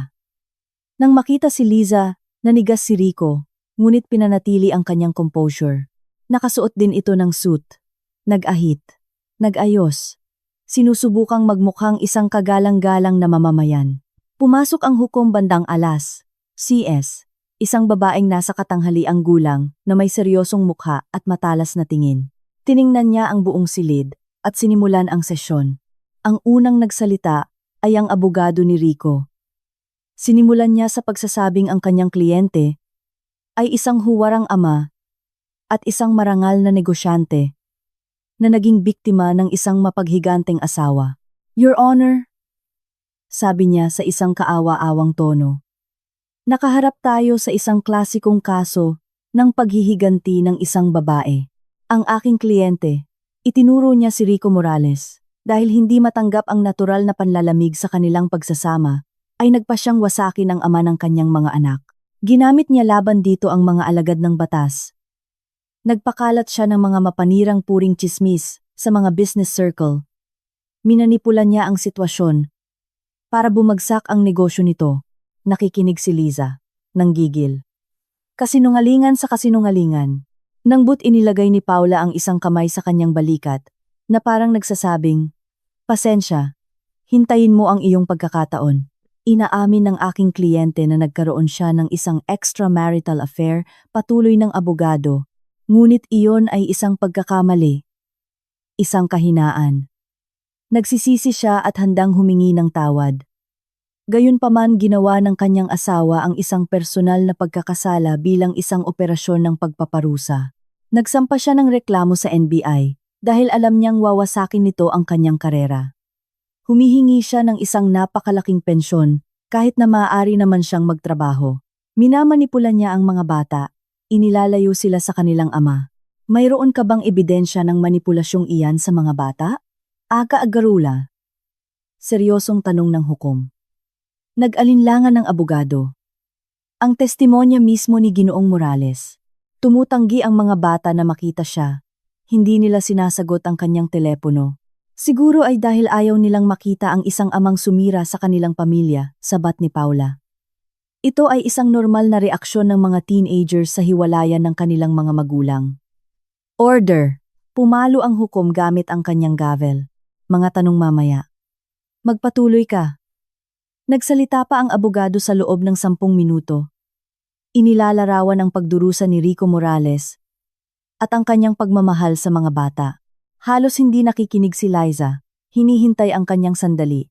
Nang makita si Liza, nanigas si Rico, ngunit pinanatili ang kanyang composure. Nakasuot din ito ng suit. Nag-ahit. Nag-ayos. Sinusubukang magmukhang isang kagalang-galang na mamamayan. Pumasok ang hukom bandang alas. CS. Isang babaeng nasa katanghaliang gulang na may seryosong mukha at matalas na tingin. Tiningnan niya ang buong silid at sinimulan ang sesyon. Ang unang nagsalita ay ang abogado ni Rico. Sinimulan niya sa pagsasabing ang kanyang kliyente ay isang huwarang ama at isang marangal na negosyante na naging biktima ng isang mapaghiganteng asawa. Your Honor, sabi niya sa isang kaawa-awang tono. Nakaharap tayo sa isang klasikong kaso ng paghihiganti ng isang babae. Ang aking kliyente, itinuro niya si Rico Morales, dahil hindi matanggap ang natural na panlalamig sa kanilang pagsasama, ay nagpa siyang wasakin ang ama ng kanyang mga anak. Ginamit niya laban dito ang mga alagad ng batas. Nagpakalat siya ng mga mapanirang puring tsismis sa mga business circle. Minanipulan niya ang sitwasyon para bumagsak ang negosyo nito. Nakikinig si Liza, nanggigil. Kasinungalingan sa kasinungalingan. Nang but inilagay ni Paula ang isang kamay sa kanyang balikat, na parang nagsasabing, pasensya, hintayin mo ang iyong pagkakataon. Inaamin ng aking kliyente na nagkaroon siya ng isang extramarital affair, patuloy ng abogado, ngunit iyon ay isang pagkakamali. Isang kahinaan. Nagsisisi siya at handang humingi ng tawad. Gayunpaman ginawa ng kanyang asawa ang isang personal na pagkakasala bilang isang operasyon ng pagpaparusa. Nagsampa siya ng reklamo sa NBI dahil alam niyang wawasakin nito ang kanyang karera. Humihingi siya ng isang napakalaking pensyon kahit na maaari naman siyang magtrabaho. Minamanipula niya ang mga bata, inilalayo sila sa kanilang ama. Mayroon ka bang ebidensya ng manipulasyong iyan sa mga bata? Aga-agarula. Seryosong tanong ng hukom. Nag-alinlangan ng abogado. Ang testimonya mismo ni Ginoong Morales. Tumutanggi ang mga bata na makita siya. Hindi nila sinasagot ang kanyang telepono. Siguro ay dahil ayaw nilang makita ang isang amang sumira sa kanilang pamilya, sabat ni Paula. Ito ay isang normal na reaksyon ng mga teenagers sa hiwalayan ng kanilang mga magulang. Order! Pumalo ang hukom gamit ang kanyang gavel. Mga tanong mamaya. Magpatuloy ka. Nagsalita pa ang abogado sa loob ng 10 minuto. Inilalarawan ang pagdurusa ni Rico Morales at ang kanyang pagmamahal sa mga bata. Halos hindi nakikinig si Liza, hinihintay ang kanyang sandali.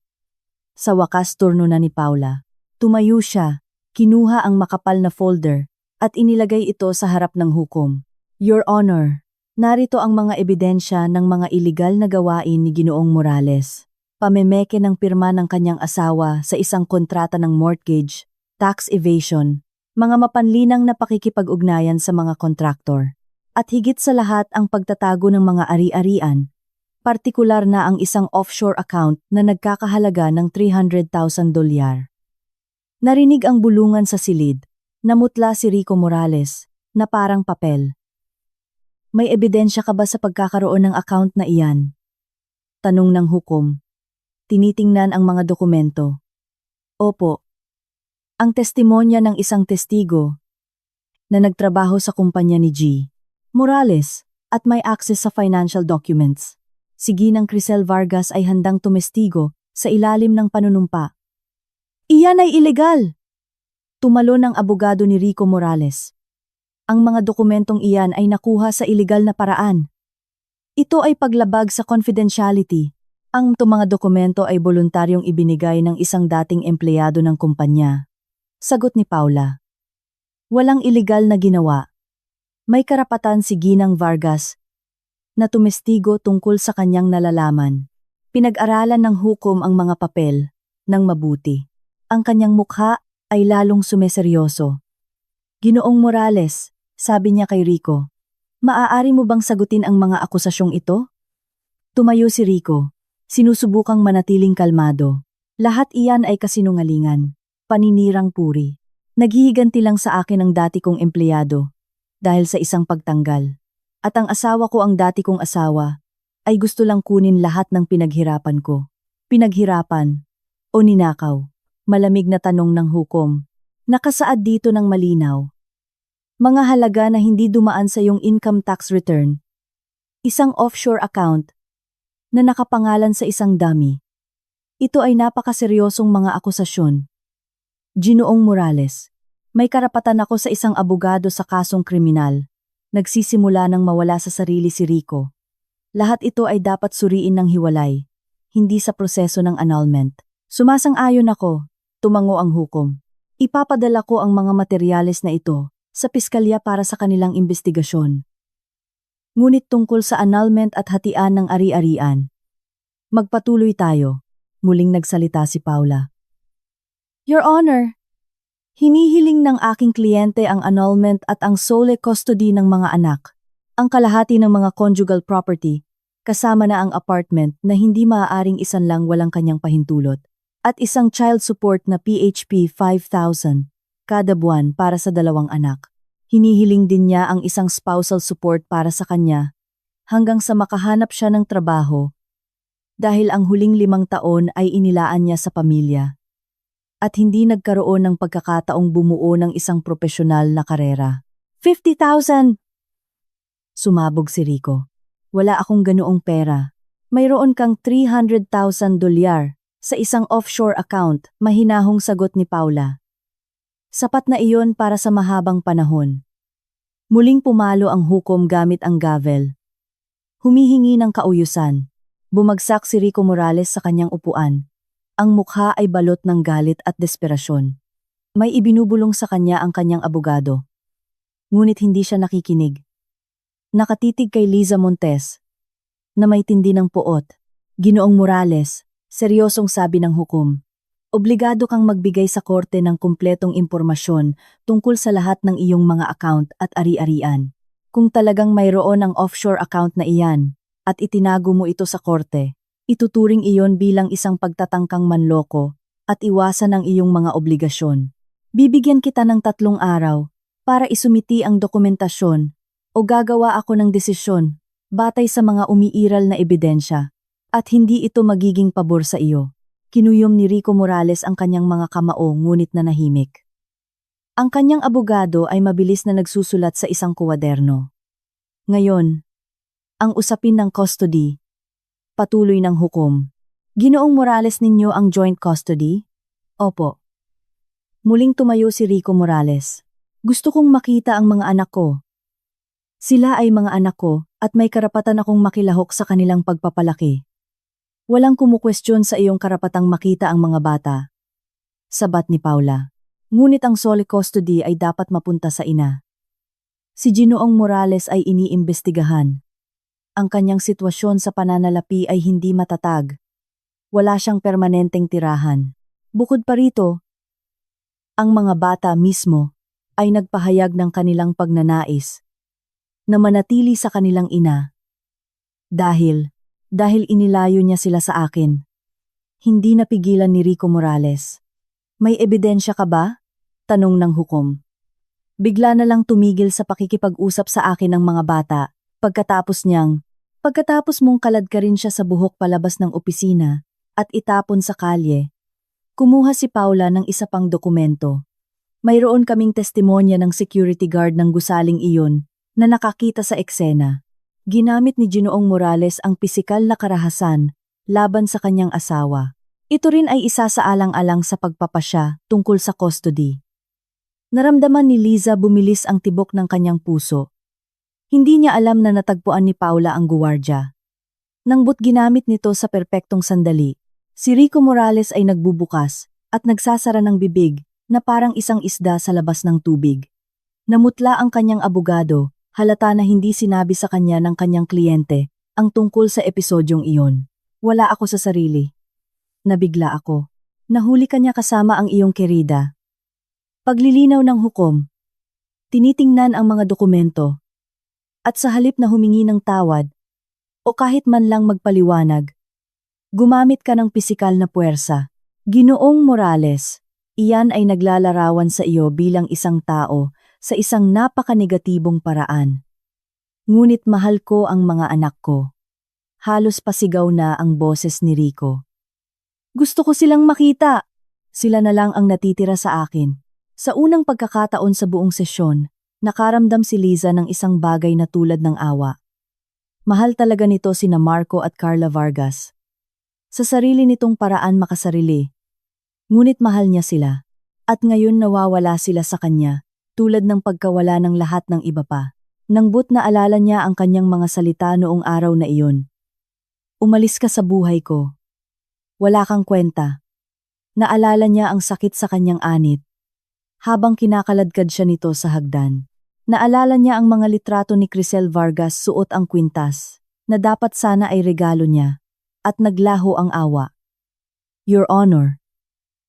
Sa wakas turno na ni Paula. Tumayo siya, kinuha ang makapal na folder at inilagay ito sa harap ng hukom. Your Honor, narito ang mga ebidensya ng mga iligal na gawain ni Ginoong Morales. Pamemeke ng pirma ng kanyang asawa sa isang kontrata ng mortgage, tax evasion, mga mapanlinang na pakikipag-ugnayan sa mga kontraktor, at higit sa lahat ang pagtatago ng mga ari-arian, partikular na ang isang offshore account na nagkakahalaga ng $300,000. Narinig ang bulungan sa silid, namutla si Rico Morales, na parang papel. May ebidensya ka ba sa pagkakaroon ng account na iyan? Tanong ng hukom. Tinitingnan ang mga dokumento. Opo. Ang testimonya ng isang testigo na nagtrabaho sa kumpanya ni G. Morales at may access sa financial documents. Si Ginang Crisel Vargas ay handang tumestigo sa ilalim ng panunumpa. Iyan ay ilegal! Tumalon ang abogado ni Rico Morales. Ang mga dokumentong iyan ay nakuha sa ilegal na paraan. Ito ay paglabag sa confidentiality. Ang mga dokumento ay voluntaryong ibinigay ng isang dating empleyado ng kumpanya. Sagot ni Paula. Walang ilegal na ginawa. May karapatan si Ginang Vargas na tumestigo tungkol sa kanyang nalalaman. Pinag-aralan ng hukom ang mga papel ng mabuti. Ang kanyang mukha ay lalong sumeseryoso. Ginoong Morales, sabi niya kay Rico, maaari mo bang sagutin ang mga akusasyong ito? Tumayo si Rico, sinusubukang manatiling kalmado. Lahat iyan ay kasinungalingan, paninirang puri. Naghihiganti lang sa akin ang dati kong empleyado dahil sa isang pagtanggal. At ang asawa ko, ang dati kong asawa, ay gusto lang kunin lahat ng pinaghirapan ko. Pinaghirapan o ninakaw? Malamig na tanong ng hukom. Nakasaad dito ng malinaw. Mga halaga na hindi dumaan sa iyong income tax return. Isang offshore account na nakapangalan sa isang dummy. Ito ay napakaseryosong mga akusasyon. Ginoong Morales, may karapatan ako sa isang abogado sa kasong kriminal. Nagsisimula ng mawala sa sarili si Rico. Lahat ito ay dapat suriin ng hiwalay, hindi sa proseso ng annulment. Sumasang-ayon ako, tumango ang hukom. Ipapadala ko ang mga materyales na ito sa piskalya para sa kanilang investigasyon. Ngunit tungkol sa annulment at hatian ng ari-arian, magpatuloy tayo, muling nagsalita si Paula. Your Honor, hinihiling ng aking kliyente ang annulment at ang sole custody ng mga anak, ang kalahati ng mga conjugal property, kasama na ang apartment na hindi maaaring isan lang walang kanyang pahintulot, at isang child support na PHP 5,000 kada buwan para sa 2 anak. Hinihiling din niya ang isang spousal support para sa kanya hanggang sa makahanap siya ng trabaho dahil ang huling 5 taon ay inilaan niya sa pamilya at hindi nagkaroon ng pagkakataong bumuo ng isang propesyonal na karera. 50,000! Sumabog si Rico. Wala akong ganoong pera. Mayroon kang $300,000 sa isang offshore account, mahinahong sagot ni Paula. Sapat na iyon para sa mahabang panahon. Muling pumalo ang hukom gamit ang gavel. Humihingi ng kauyusan. Bumagsak si Rico Morales sa kanyang upuan. Ang mukha ay balot ng galit at desperasyon. May ibinubulong sa kanya ang kanyang abogado. Ngunit hindi siya nakikinig. Nakatitig kay Liza Montes, na may tindi ng puot. Ginoong Morales, seryosong sabi ng hukom. Obligado kang magbigay sa korte ng kumpletong impormasyon tungkol sa lahat ng iyong mga account at ari-arian. Kung talagang mayroon ang offshore account na iyan, at itinago mo ito sa korte, ituturing iyon bilang isang pagtatangkang manloko at iwasan ang iyong mga obligasyon. Bibigyan kita ng 3 araw para isumiti ang dokumentasyon o gagawa ako ng desisyon batay sa mga umiiral na ebidensya at hindi ito magiging pabor sa iyo. Kinuyom ni Rico Morales ang kanyang mga kamao ngunit nanahimik. Ang kanyang abogado ay mabilis na nagsusulat sa isang kuwaderno. Ngayon, ang usapin ng custody. Patuloy ng hukom. Ginoong Morales, ninyo ang joint custody? Opo. Muling tumayo si Rico Morales. Gusto kong makita ang mga anak ko. Sila ay mga anak ko at may karapatan akong makilahok sa kanilang pagpapalaki. Walang kumukwestiyon sa iyong karapatang makita ang mga bata. Sabat ni Paula. Ngunit ang sole custody ay dapat mapunta sa ina. Si Ginoong Morales ay iniimbestigahan. Ang kanyang sitwasyon sa pananalapi ay hindi matatag. Wala siyang permanenteng tirahan. Bukod pa rito, ang mga bata mismo ay nagpahayag ng kanilang pagnanais na manatili sa kanilang ina. Dahil inilayo niya sila sa akin. Hindi napigilan ni Rico Morales. May ebidensya ka ba? Tanong ng hukom. Bigla na lang tumigil sa pakikipag-usap sa akin ng mga bata. Pagkatapos mong kaladkarin siya sa buhok palabas ng opisina at itapon sa kalye. Kumuha si Paula ng isa pang dokumento. Mayroon kaming testimonya ng security guard ng gusaling iyon na nakakita sa eksena. Ginamit ni Ginoong Morales ang pisikal na karahasan laban sa kanyang asawa. Ito rin ay isa sa alang-alang sa pagpapasya tungkol sa custody. Naramdaman ni Liza bumilis ang tibok ng kanyang puso. Hindi niya alam na natagpuan ni Paula ang guwardya. Nang but ginamit nito sa perpektong sandali, si Rico Morales ay nagbubukas at nagsasara ng bibig na parang isang isda sa labas ng tubig. Namutla ang kanyang abogado, halata na hindi sinabi sa kanya ng kanyang kliyente ang tungkol sa episodyong iyon. Wala ako sa sarili. Nabigla ako. Nahuli ka niya kasama ang iyong kerida. Paglilinaw ng hukom. Tinitingnan ang mga dokumento. At sa halip na humingi ng tawad, o kahit man lang magpaliwanag, gumamit ka ng pisikal na puwersa. Ginoong Morales, iyan ay naglalarawan sa iyo bilang isang tao sa isang napaka-negatibong paraan. Ngunit mahal ko ang mga anak ko. Halos pasigaw na ang boses ni Rico. Gusto ko silang makita. Sila na lang ang natitira sa akin. Sa unang pagkakataon sa buong sesyon, nakaramdam si Liza ng isang bagay na tulad ng awa. Mahal talaga nito sina Marco at Carla Vargas. Sa sarili nitong paraan makasarili. Ngunit mahal niya sila. At ngayon nawawala sila sa kanya, tulad ng pagkawala ng lahat ng iba pa. Nang but na alala niya ang kanyang mga salita noong araw na iyon. Umalis ka sa buhay ko. Wala kang kwenta. Naalala niya ang sakit sa kanyang anit. Habang kinakaladkad siya nito sa hagdan. Naalala niya ang mga litrato ni Crisel Vargas suot ang kwintas, na dapat sana ay regalo niya. At naglaho ang awa. Your Honor.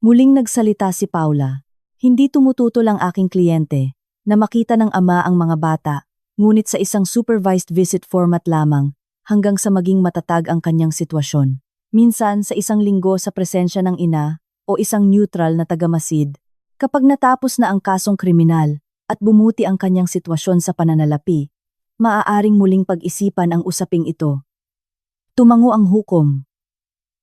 Muling nagsalita si Paula. Hindi tumututol ang aking kliyente na makita ng ama ang mga bata, ngunit sa isang supervised visit format lamang hanggang sa maging matatag ang kanyang sitwasyon. Minsan sa isang linggo sa presensya ng ina o isang neutral na tagamasid. Kapag natapos na ang kasong kriminal at bumuti ang kanyang sitwasyon sa pananalapi, maaaring muling pag-isipan ang usaping ito. Tumango ang hukom.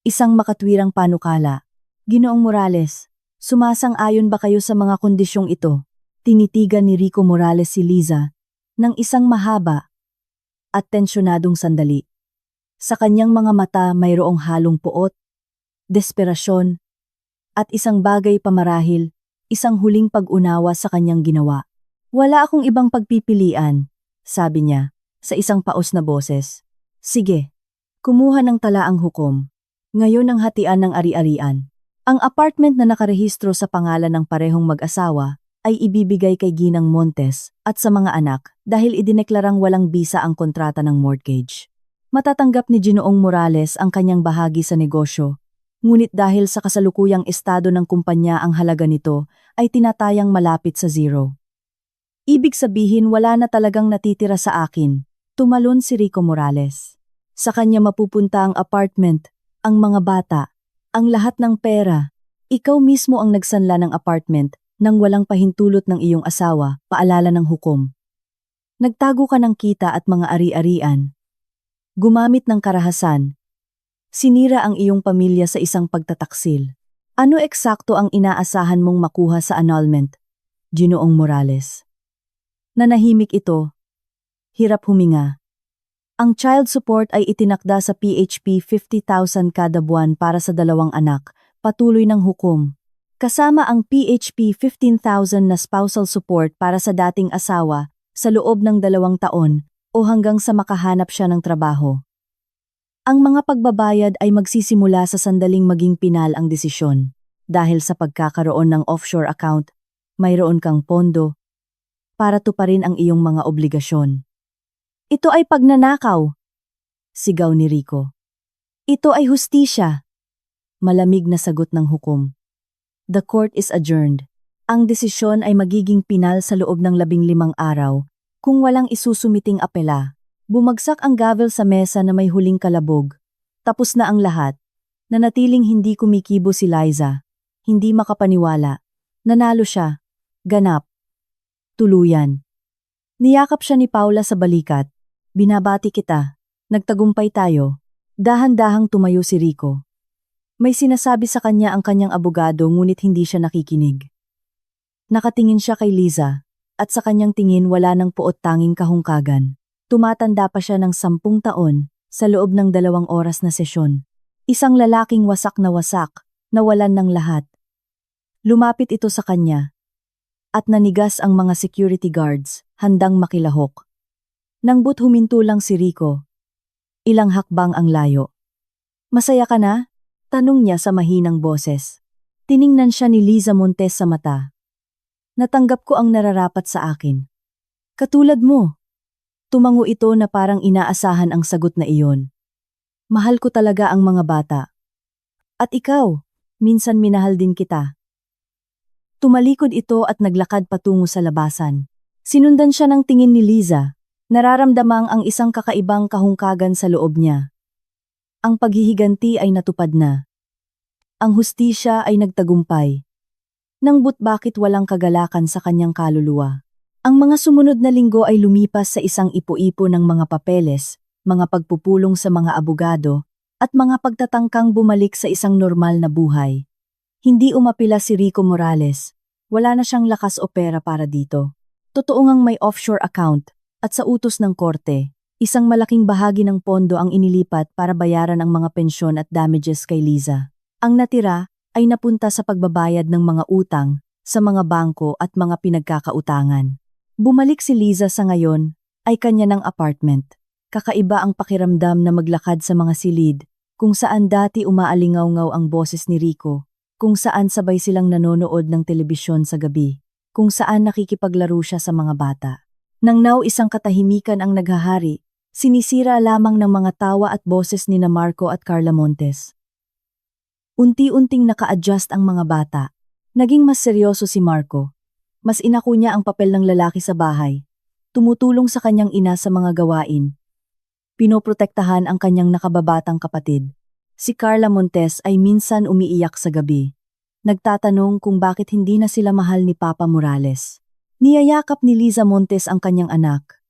Isang makatwirang panukala. Ginoong Morales, sumasang-ayon ba kayo sa mga kondisyong ito? Tinitigan ni Rico Morales si Liza ng isang mahaba at tensyonadong sandali. Sa kanyang mga mata mayroong halong poot, desperasyon, at isang bagay pamarahil, isang huling pag-unawa sa kanyang ginawa. Wala akong ibang pagpipilian, sabi niya, sa isang paos na boses. Sige, kumuha ng tala ang hukom. Ngayon ang hatian ng ari-arian. Ang apartment na nakarehistro sa pangalan ng parehong mag-asawa ay ibibigay kay Ginang Montes at sa mga anak dahil idineklarang walang bisa ang kontrata ng mortgage. Matatanggap ni Ginoong Morales ang kanyang bahagi sa negosyo, ngunit dahil sa kasalukuyang estado ng kumpanya ang halaga nito ay tinatayang malapit sa zero. Ibig sabihin wala na talagang natitira sa akin, tumalon si Rico Morales. Sa kanya mapupunta ang apartment, ang mga bata, ang lahat ng pera. Ikaw mismo ang nagsanla ng apartment nang walang pahintulot ng iyong asawa, paalala ng hukom. Nagtago ka ng kita at mga ari-arian. Gumamit ng karahasan. Sinira ang iyong pamilya sa isang pagtataksil. Ano eksakto ang inaasahan mong makuha sa annulment, Ginoong Morales? Nanahimik ito. Hirap huminga. Ang child support ay itinakda sa PHP 50,000 kada buwan para sa 2 anak, patuloy ng hukom. Kasama ang PHP 15,000 na spousal support para sa dating asawa sa loob ng 2 taon o hanggang sa makahanap siya ng trabaho. Ang mga pagbabayad ay magsisimula sa sandaling maging pinal ang desisyon. Dahil sa pagkakaroon ng offshore account, mayroon kang pondo para tuparin ang iyong mga obligasyon. Ito ay pagnanakaw, sigaw ni Rico. Ito ay hustisya. Malamig na sagot ng hukom. The court is adjourned. Ang desisyon ay magiging pinal sa loob ng 15 araw kung walang isusumiting apela. Bumagsak ang gavel sa mesa na may huling kalabog. Tapos na ang lahat. Nanatiling hindi kumikibo si Liza. Hindi makapaniwala. Nanalo siya. Ganap. Tuluyan. Niyakap siya ni Paula sa balikat. Binabati kita. Nagtagumpay tayo. Dahan-dahang tumayo si Rico. May sinasabi sa kanya ang kanyang abogado ngunit hindi siya nakikinig. Nakatingin siya kay Liza, at sa kanyang tingin wala nang puot tanging kahungkagan. Tumatanda pa siya ng 10 taon sa loob ng 2 oras na sesyon. Isang lalaking wasak, nawalan ng lahat. Lumapit ito sa kanya, at nanigas ang mga security guards, handang makilahok. Nang huminto lang si Rico. Ilang hakbang ang layo. "Masaya ka na?" tanong niya sa mahinang boses. Tiningnan siya ni Liza Montes sa mata. "Natanggap ko ang nararapat sa akin." "Katulad mo." Tumango ito na parang inaasahan ang sagot na iyon. "Mahal ko talaga ang mga bata." "At ikaw, minsan minahal din kita." Tumalikod ito at naglakad patungo sa labasan. Sinundan siya ng tingin ni Liza. Nararamdamang ang isang kakaibang kahungkagan sa loob niya. Ang paghihiganti ay natupad na. Ang hustisya ay nagtagumpay. Bakit walang kagalakan sa kanyang kaluluwa? Ang mga sumunod na linggo ay lumipas sa isang ipo-ipo ng mga papeles, mga pagpupulong sa mga abogado, at mga pagtatangkang bumalik sa isang normal na buhay. Hindi umapila si Rico Morales. Wala na siyang lakas o pera para dito. Totoo ngang may offshore account, at sa utos ng korte, isang malaking bahagi ng pondo ang inilipat para bayaran ang mga pensyon at damages kay Liza. Ang natira ay napunta sa pagbabayad ng mga utang sa mga bangko at mga pinagkakautangan. Bumalik si Liza sa ngayon ay kanya ng apartment. Kakaiba ang pakiramdam na maglakad sa mga silid, kung saan dati umaalingaw-ngaw ang boses ni Rico, kung saan sabay silang nanonood ng telebisyon sa gabi, kung saan nakikipaglaro siya sa mga bata. Nang isang katahimikan ang naghahari, sinisira lamang ng mga tawa at boses ni Marco at Carla Montes. Unti-unting naka-adjust ang mga bata. Naging mas seryoso si Marco. Mas inako niya ang papel ng lalaki sa bahay. Tumutulong sa kanyang ina sa mga gawain. Pinoprotektahan ang kanyang nakababatang kapatid. Si Carla Montes ay minsan umiiyak sa gabi. Nagtatanong kung bakit hindi na sila mahal ni Papa Morales. Niyayakap ni Liza Montes ang kanyang anak.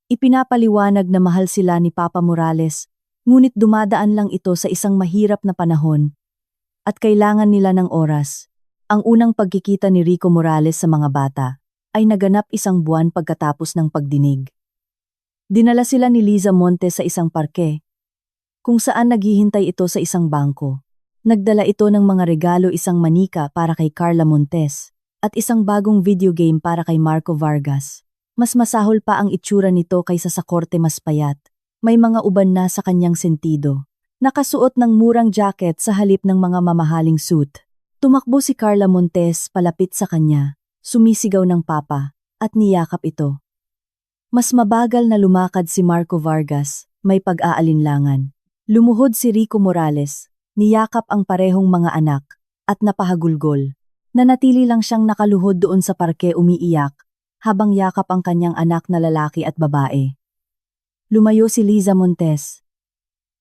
Ipinapaliwanag na mahal sila ni Papa Morales, ngunit dumadaan lang ito sa isang mahirap na panahon. At kailangan nila ng oras. Ang unang pagkikita ni Rico Morales sa mga bata ay naganap 1 buwan pagkatapos ng pagdinig. Dinala sila ni Liza Montes sa isang parke, kung saan naghihintay ito sa isang bangko. Nagdala ito ng mga regalo, isang manika para kay Carla Montes at isang bagong video game para kay Marco Vargas. Mas masahol pa ang itsura nito kaysa sa korte, mas payat. May mga uban na sa kanyang sentido. Nakasuot ng murang jacket sa halip ng mga mamahaling suit. Tumakbo si Carla Montes palapit sa kanya, sumisigaw ng papa, at niyakap ito. Mas mabagal na lumakad si Marco Vargas, may pag-aalinlangan. Lumuhod si Rico Morales, niyakap ang parehong mga anak, at napahagulgol. Nanatili lang siyang nakaluhod doon sa parke umiiyak, habang yakap ang kanyang anak na lalaki at babae. Lumayo si Liza Montes.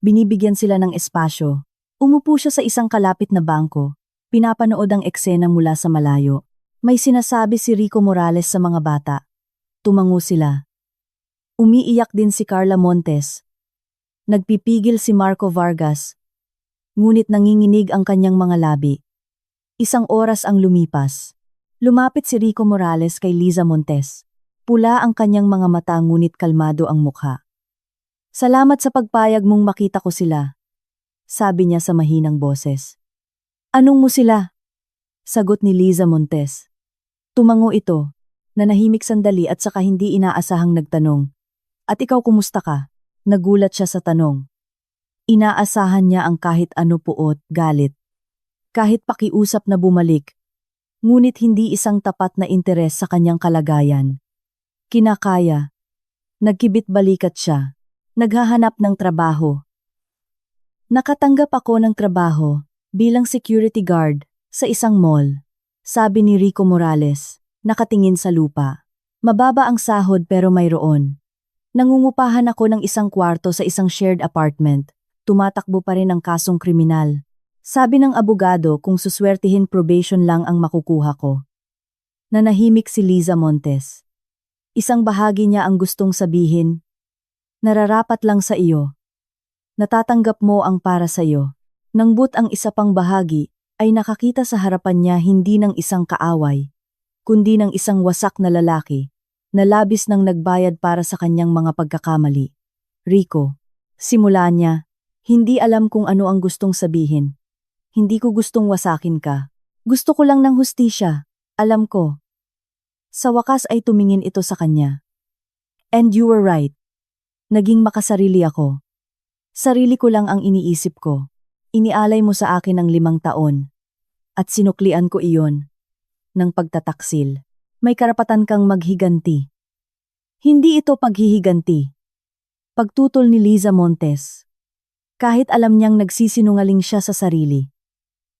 Binibigyan sila ng espasyo. Umupo siya sa isang kalapit na bangko. Pinapanood ang eksena mula sa malayo. May sinasabi si Rico Morales sa mga bata. Tumango sila. Umiiyak din si Carla Montes. Nagpipigil si Marco Vargas. Ngunit nanginginig ang kanyang mga labi. 1 oras ang lumipas. Lumapit si Rico Morales kay Liza Montes. Pula ang kanyang mga mata ngunit kalmado ang mukha. "Salamat sa pagpayag mong makita ko sila," sabi niya sa mahinang boses. "Anong mo sila?" sagot ni Liza Montes. Tumango ito, nanahimik sandali at saka hindi inaasahang nagtanong. "At ikaw, kumusta ka?" Nagulat siya sa tanong. Inaasahan niya ang kahit ano, puot, galit. Kahit pakiusap na bumalik. Ngunit hindi isang tapat na interes sa kanyang kalagayan. Kinakaya. Nagkibit-balikat siya. Naghahanap ng trabaho. "Nakatanggap ako ng trabaho bilang security guard sa isang mall," sabi ni Rico Morales, nakatingin sa lupa. "Mababa ang sahod pero mayroon. Nangungupahan ako ng 1 kwarto sa isang shared apartment. Tumatakbo pa rin ang kasong kriminal. Sabi ng abogado kung suswertihin probation lang ang makukuha ko." Nanahimik si Liza Montes. Isang bahagi niya ang gustong sabihin, "Nararapat lang sa iyo. Natatanggap mo ang para sa iyo." Nang but ang isa pang bahagi, ay nakakita sa harapan niya hindi ng isang kaaway, kundi ng isang wasak na lalaki, na labis nang nagbayad para sa kanyang mga pagkakamali. Rico, simula niya, hindi alam kung ano ang gustong sabihin. Hindi ko gustong wasakin ka. Gusto ko lang ng hustisya, alam ko. Sa wakas ay tumingin ito sa kanya. And you were right. Naging makasarili ako. Sarili ko lang ang iniisip ko. Inialay mo sa akin ang 5 taon. At sinuklian ko iyon. Ng pagtataksil. May karapatan kang maghiganti. Hindi ito paghihiganti. Pagtutol ni Liza Montes. Kahit alam niyang nagsisinungaling siya sa sarili.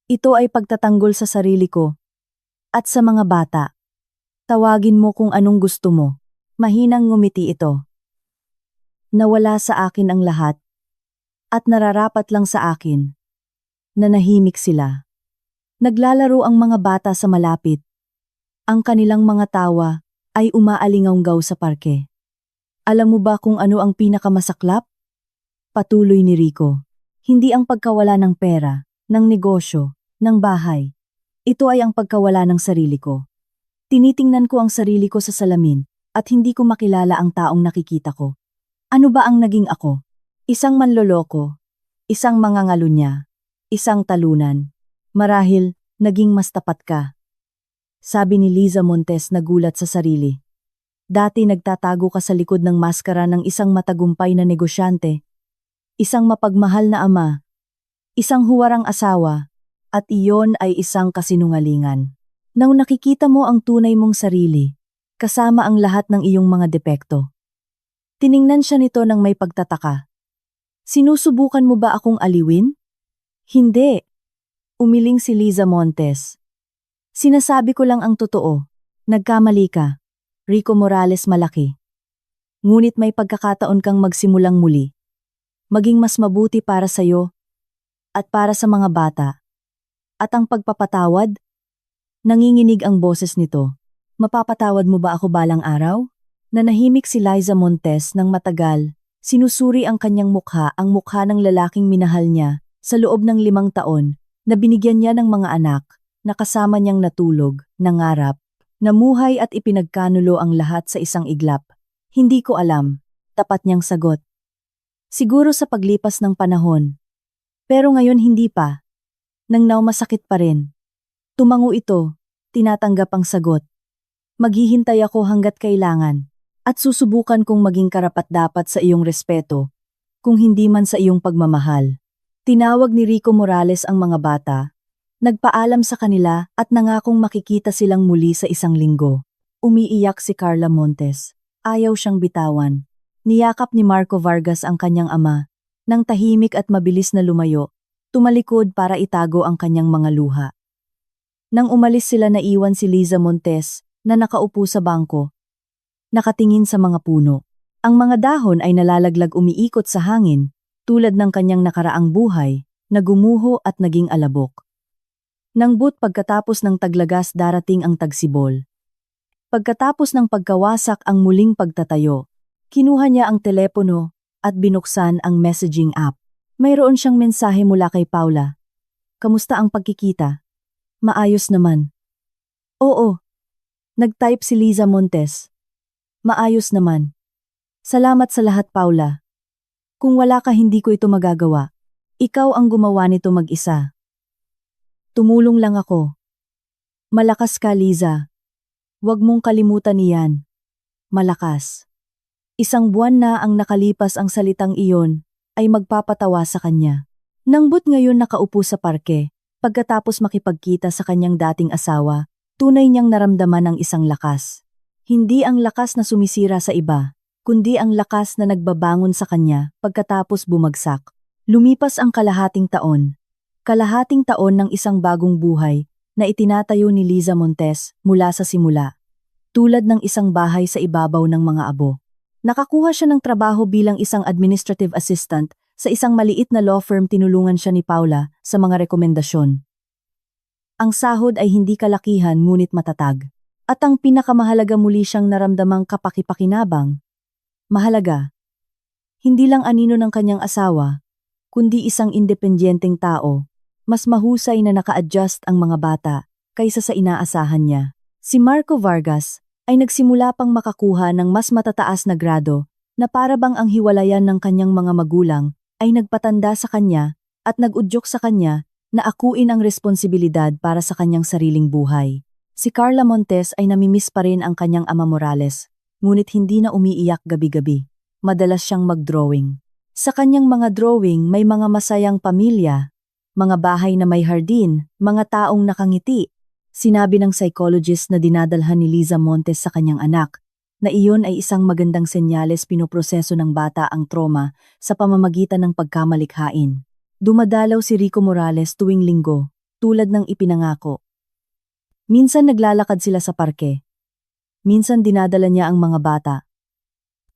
Ito ay pagtatanggol sa sarili ko. At sa mga bata. Tawagin mo kung anong gusto mo. Mahinang ngumiti ito. Nawala sa akin ang lahat. At nararapat lang sa akin. Nanahimik sila. Naglalaro ang mga bata sa malapit. Ang kanilang mga tawa ay umaalingaw sa parke. Alam mo ba kung ano ang pinakamasaklap? Patuloy ni Rico. Hindi ang pagkawala ng pera, ng negosyo, ng bahay. Ito ay ang pagkawala ng sarili ko. Tinitingnan ko ang sarili ko sa salamin at hindi ko makilala ang taong nakikita ko. Ano ba ang naging ako? Isang manloloko, isang mangangalunya, isang talunan. Marahil, naging mas tapat ka. Sabi ni Liza Montes na gulat sa sarili. Dati nagtatago ka sa likod ng maskara ng isang matagumpay na negosyante, isang mapagmahal na ama, isang huwarang asawa, at iyon ay isang kasinungalingan. Nang nakikita mo ang tunay mong sarili, kasama ang lahat ng iyong mga depekto. Tiningnan siya nito ng may pagtataka. Sinusubukan mo ba akong aliwin? Hindi. Umiling si Liza Montes. Sinasabi ko lang ang totoo. Nagkamali ka. Rico Morales malaki. Ngunit may pagkakataon kang magsimulang muli. Maging mas mabuti para sa'yo at para sa mga bata. At ang pagpapatawad? Nanginginig ang boses nito. Mapapatawad mo ba ako balang araw? Nanahimik si Liza Montes ng matagal. Sinusuri ang kanyang mukha, ang mukha ng lalaking minahal niya, sa loob ng 5 taon, na binigyan niya ng mga anak, na kasama niyang natulog, nangarap, namuhay at ipinagkanulo ang lahat sa isang iglap. Hindi ko alam, tapat niyang sagot. Siguro sa paglipas ng panahon. Pero ngayon hindi pa. Nang masakit pa rin. Tumango ito, tinatanggap ang sagot. Maghihintay ako hanggat kailangan. At susubukan kong maging karapat-dapat sa iyong respeto, kung hindi man sa iyong pagmamahal. Tinawag ni Rico Morales ang mga bata, nagpaalam sa kanila at nangakong makikita silang muli sa 1 linggo. Umiiyak si Carla Montes. Ayaw siyang bitawan. Niyakap ni Marco Vargas ang kanyang ama, nang tahimik at mabilis na lumayo, tumalikod para itago ang kanyang mga luha. Nang umalis sila naiwan si Liza Montes, na nakaupo sa bangko. Nakatingin sa mga puno. Ang mga dahon ay nalalaglag umiikot sa hangin, tulad ng kanyang nakaraang buhay, na gumuho at naging alabok. Nang but pagkatapos ng taglagas darating ang tagsibol. Pagkatapos ng pagkawasak ang muling pagtatayo, kinuha niya ang telepono at binuksan ang messaging app. Mayroon siyang mensahe mula kay Paula. Kamusta ang pagkikita? Maayos naman. Oo. Nag-type si Liza Montes. Maayos naman. Salamat sa lahat, Paula. Kung wala ka hindi ko ito magagawa. Ikaw ang gumawa nito mag-isa. Tumulong lang ako. Malakas ka, Liza. Huwag mong kalimutan iyan. Malakas. 1 buwan na ang nakalipas ang salitang iyon ay magpapatawa sa kanya. Nang but ngayon nakaupo sa parke, pagkatapos makipagkita sa kanyang dating asawa, tunay niyang naramdaman ang isang lakas. Hindi ang lakas na sumisira sa iba, kundi ang lakas na nagbabangon sa kanya pagkatapos bumagsak. Lumipas ang kalahating taon ng isang bagong buhay na itinatayo ni Liza Montes mula sa simula. Tulad ng isang bahay sa ibabaw ng mga abo. Nakakuha siya ng trabaho bilang isang administrative assistant sa isang maliit na law firm. Tinulungan siya ni Paula sa mga rekomendasyon. Ang sahod ay hindi kalakihan ngunit matatag. At ang pinakamahalaga muli siyang naramdamang kapakipakinabang. Mahalaga. Hindi lang anino ng kanyang asawa, kundi isang independenteng tao. Mas mahusay na naka-adjust ang mga bata kaysa sa inaasahan niya. Si Marco Vargas ay nagsimula pang makakuha ng mas matataas na grado na para bang ang hiwalayan ng kanyang mga magulang ay nagpatanda sa kanya at nag-udyok sa kanya na akuin ang responsibilidad para sa kanyang sariling buhay. Si Carla Montes ay namimiss pa rin ang kanyang ama Morales, ngunit hindi na umiiyak gabi-gabi. Madalas siyang mag-drawing. Sa kanyang mga drawing may mga masayang pamilya, mga bahay na may hardin, mga taong nakangiti. Sinabi ng psychologist na dinadalhan ni Liza Montes sa kanyang anak na iyon ay isang magandang senyales pinoproseso ng bata ang trauma sa pamamagitan ng pagkamalikhain. Dumadalaw si Rico Morales tuwing linggo, tulad ng ipinangako. Minsan naglalakad sila sa parke. Minsan dinadala niya ang mga bata.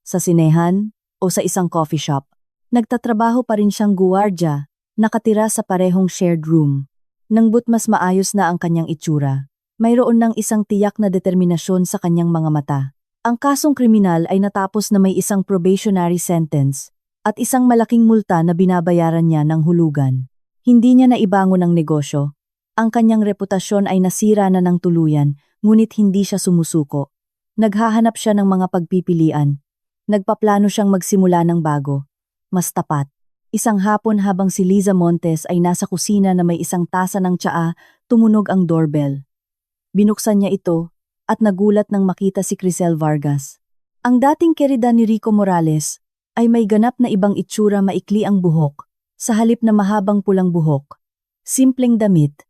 Sa sinehan o sa isang coffee shop. Nagtatrabaho pa rin siyang guwardya, nakatira sa parehong shared room. Nanggut mas maayos na ang kanyang itsura. Mayroon ng isang tiyak na determinasyon sa kanyang mga mata. Ang kasong kriminal ay natapos na may isang probationary sentence at isang malaking multa na binabayaran niya ng hulugan. Hindi niya naibangon ang negosyo. Ang kanyang reputasyon ay nasira na ng tuluyan, ngunit hindi siya sumusuko. Naghahanap siya ng mga pagpipilian. Nagpaplano siyang magsimula ng bago. Mas tapat. Isang hapon habang si Liza Montes ay nasa kusina na may isang tasa ng tsaa, tumunog ang doorbell. Binuksan niya ito at nagulat nang makita si Crisel Vargas. Ang dating kerida ni Rico Morales ay may ganap na ibang itsura, maikli ang buhok, sa halip na mahabang pulang buhok. Simpleng damit.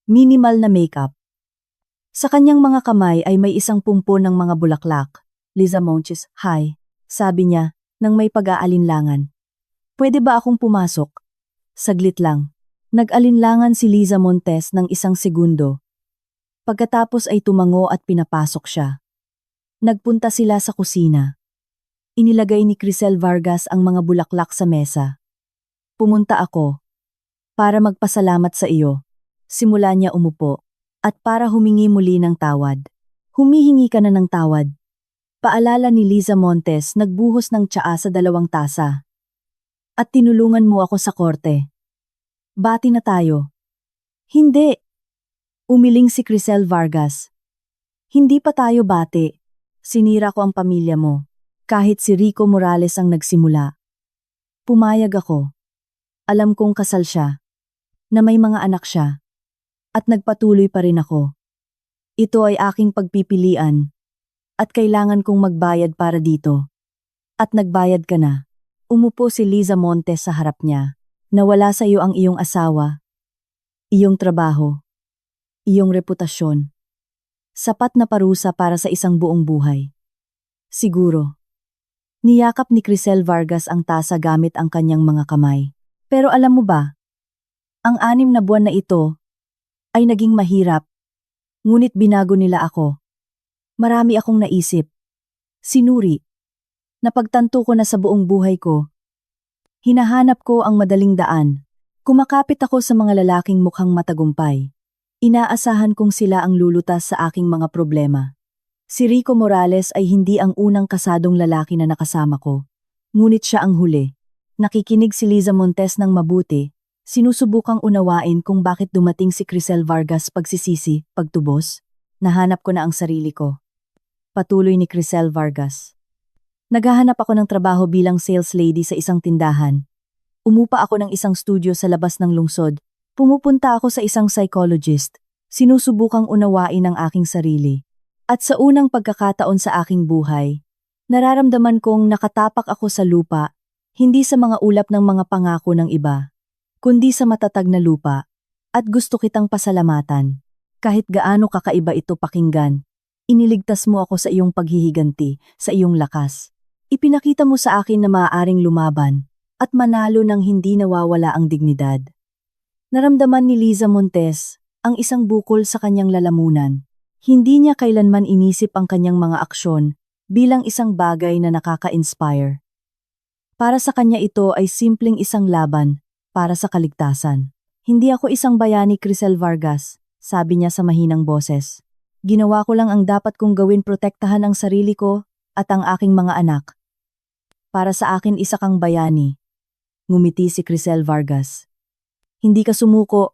Minimal na makeup. Sa kanyang mga kamay ay may isang pumpo ng mga bulaklak. Liza Montes, "Hi," sabi niya nang may pag-aalinlangan. "Pwede ba akong pumasok?" Saglit lang. Nag-alinlangan si Liza Montes ng isang segundo. Pagkatapos ay tumango at pinapasok siya. Nagpunta sila sa kusina. Inilagay ni Crisel Vargas ang mga bulaklak sa mesa. "Pumunta ako para magpasalamat sa iyo." Simula niya umupo. "At para humingi muli ng tawad." "Humihingi ka na ng tawad?" Paalala ni Liza Montes, nagbuhos ng tsaa sa 2 tasa. "At tinulungan mo ako sa korte. Bati na tayo." "Hindi." Umiling si Crisel Vargas. "Hindi pa tayo bati. Sinira ko ang pamilya mo. Kahit si Rico Morales ang nagsimula." Pumayag ako. Alam kong kasal siya. Na may mga anak siya. At nagpatuloy pa rin ako. Ito ay aking pagpipilian. At kailangan kong magbayad para dito. At nagbayad ka na. Umupo si Liza Montes sa harap niya. "Nawala sa iyo ang iyong asawa. Iyong trabaho. Iyong reputasyon. Sapat na parusa para sa isang buong buhay." "Siguro." Niyakap ni Crisel Vargas ang tasa gamit ang kanyang mga kamay. "Pero alam mo ba, ang 6 na buwan na ito ay naging mahirap. Ngunit binago nila ako. Marami akong naisip. Sinuri. Napagtanto ko na sa buong buhay ko. Hinahanap ko ang madaling daan. Kumakapit ako sa mga lalaking mukhang matagumpay. Inaasahan kong sila ang lulutas sa aking mga problema. Si Rico Morales ay hindi ang unang kasadong lalaki na nakasama ko. Ngunit siya ang huli. Nakikinig si Liza Montes ng mabuti. Sinusubukang unawain kung bakit dumating si Crisel Vargas, pagsisisi, pagtubos. "Nahanap ko na ang sarili ko." Patuloy ni Crisel Vargas. "Naghahanap ako ng trabaho bilang sales lady sa isang tindahan. Umupa ako ng isang studio sa labas ng lungsod. Pumupunta ako sa isang psychologist. Sinusubukang unawain ang aking sarili. At sa unang pagkakataon sa aking buhay, nararamdaman kong nakatapak ako sa lupa, hindi sa mga ulap ng mga pangako ng iba, kundi sa matatag na lupa. At gusto kitang pasalamatan. Kahit gaano kakaiba ito pakinggan, iniligtas mo ako sa iyong paghihiganti, sa iyong lakas. Ipinakita mo sa akin na maaaring lumaban at manalo ng hindi nawawala ang dignidad." Naramdaman ni Liza Montes ang isang bukol sa kanyang lalamunan. Hindi niya kailanman inisip ang kanyang mga aksyon bilang isang bagay na nakaka-inspire. Para sa kanya ito ay simpleng isang laban para sa kaligtasan. "Hindi ako isang bayani, Crisel Vargas," sabi niya sa mahinang boses. "Ginawa ko lang ang dapat kong gawin, protektahan ang sarili ko at ang aking mga anak. Para sa akin isa kang bayani. ngumiti si Crisel Vargas. Hindi ka sumuko,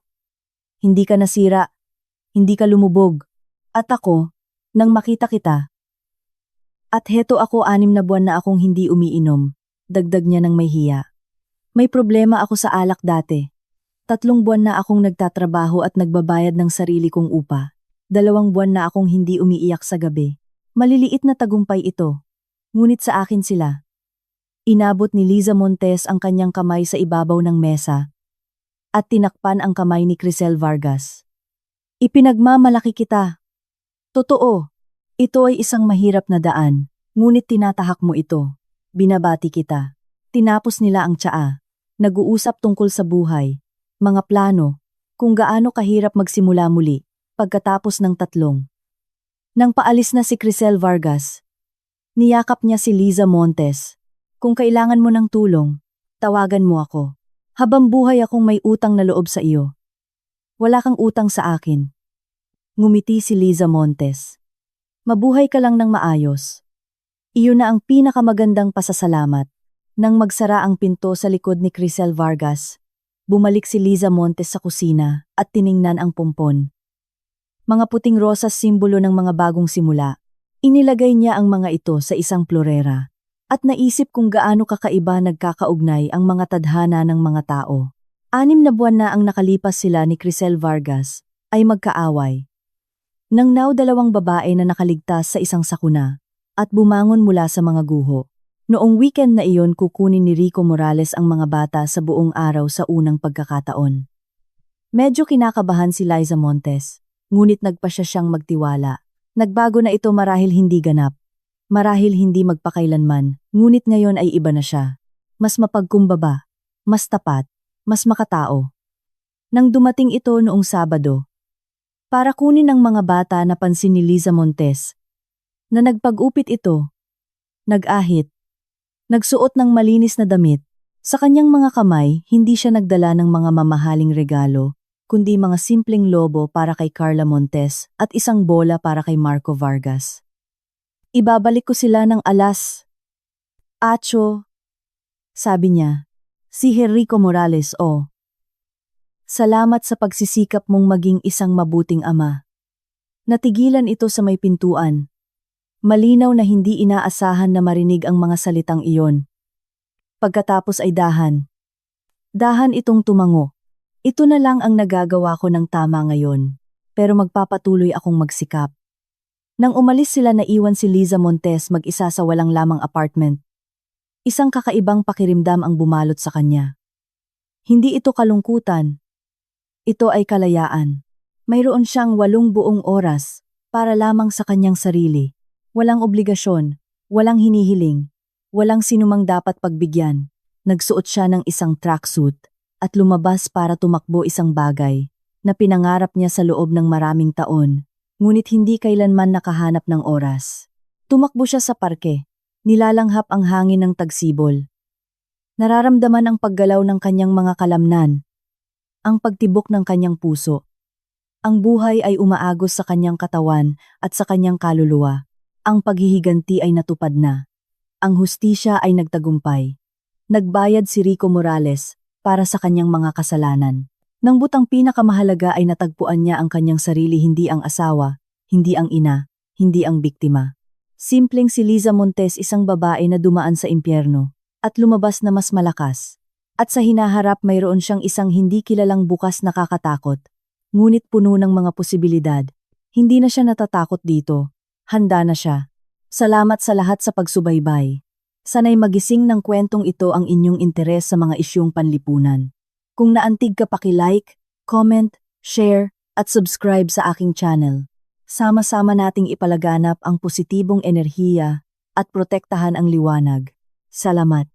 hindi ka nasira, hindi ka lumubog. At ako, nang makita kita. At heto ako 6 na buwan na akong hindi umiinom, dagdag niya ng may hiya. May problema ako sa alak dati. 3 buwan na akong nagtatrabaho at nagbabayad ng sarili kong upa. 2 buwan na akong hindi umiiyak sa gabi. Maliliit na tagumpay ito. Ngunit sa akin sila. Inabot ni Liza Montes ang kanyang kamay sa ibabaw ng mesa at tinakpan ang kamay ni Crisel Vargas. Ipinagmamalaki kita. Totoo, ito ay isang mahirap na daan, ngunit tinatahak mo ito. Binabati kita. Tinapos nila ang tsaa. Nag-uusap tungkol sa buhay, mga plano, kung gaano kahirap magsimula muli, pagkatapos ng 3. Nang paalis na si Crisel Vargas, niyakap niya si Liza Montes. Kung kailangan mo ng tulong, tawagan mo ako. Habang buhay akong may utang na loob sa iyo. Wala kang utang sa akin. Ngumiti si Liza Montes. Mabuhay ka lang ng maayos. Iyon na ang pinakamagandang pasasalamat. Nang magsara ang pinto sa likod ni Crisel Vargas, bumalik si Liza Montes sa kusina at tiningnan ang pumpon. Mga puting rosas simbolo ng mga bagong simula. Inilagay niya ang mga ito sa isang florera. At naisip kung gaano kakaiba nagkakaugnay ang mga tadhana ng mga tao. 6 na buwan na ang nakalipas sila ni Crisel Vargas ay magkaaway. Nang 2 babae na nakaligtas sa isang sakuna at bumangon mula sa mga guho. Noong weekend na iyon kukunin ni Rico Morales ang mga bata sa buong araw sa unang pagkakataon. Medyo kinakabahan si Liza Montes, ngunit nagpa siya siyang magtiwala. Nagbago na ito marahil hindi ganap. Marahil hindi magpakailanman, ngunit ngayon ay iba na siya. Mas mapagkumbaba, mas tapat, mas makatao. Nang dumating ito noong Sabado, para kunin ng mga bata napansin ni Liza Montes, na nagpag-upit ito, nag-ahit, nagsuot ng malinis na damit. Sa kanyang mga kamay, hindi siya nagdala ng mga mamahaling regalo, kundi mga simpleng lobo para kay Carla Montes at isang bola para kay Marco Vargas. Ibabalik ko sila ng alas. Acho, sabi niya, si Rico Morales o. Salamat sa pagsisikap mong maging isang mabuting ama. Natigilan ito sa may pintuan. Malinaw na hindi inaasahan na marinig ang mga salitang iyon. Pagkatapos ay dahan. Dahan itong tumango. Ito na lang ang nagagawa ko ng tama ngayon, pero magpapatuloy akong magsikap. Nang umalis sila naiwan si Liza Montes mag-isa sa walang lamang apartment. Isang kakaibang pakiramdam ang bumalot sa kanya. Hindi ito kalungkutan. Ito ay kalayaan. Mayroon siyang 8 buong oras para lamang sa kanyang sarili. Walang obligasyon, walang hinihiling, walang sinumang dapat pagbigyan. Nagsuot siya ng isang tracksuit at lumabas para tumakbo isang bagay na pinangarap niya sa loob ng maraming taon, ngunit hindi kailanman nakahanap ng oras. Tumakbo siya sa parke, nilalanghap ang hangin ng tagsibol. Nararamdaman ang paggalaw ng kanyang mga kalamnan, ang pagtibok ng kanyang puso. Ang buhay ay umaagos sa kanyang katawan at sa kanyang kaluluwa. Ang paghihiganti ay natupad na. Ang hustisya ay nagtagumpay. Nagbayad si Rico Morales para sa kanyang mga kasalanan. Nang butang pinakamahalaga ay natagpuan niya ang kanyang sarili, hindi ang asawa, hindi ang ina, hindi ang biktima. Simpleng si Liza Montes, isang babae na dumaan sa impyerno at lumabas na mas malakas. At sa hinaharap mayroon siyang isang hindi kilalang bukas nakakatakot, ngunit puno ng mga posibilidad. Hindi na siya natatakot dito. Handa na siya. Salamat sa lahat sa pagsubaybay. Sana'y magising ng kwentong ito ang inyong interes sa mga isyung panlipunan. Kung naantig ka, paki-like, comment, share, at subscribe sa aking channel. Sama-sama nating ipalaganap ang positibong enerhiya at protektahan ang liwanag. Salamat.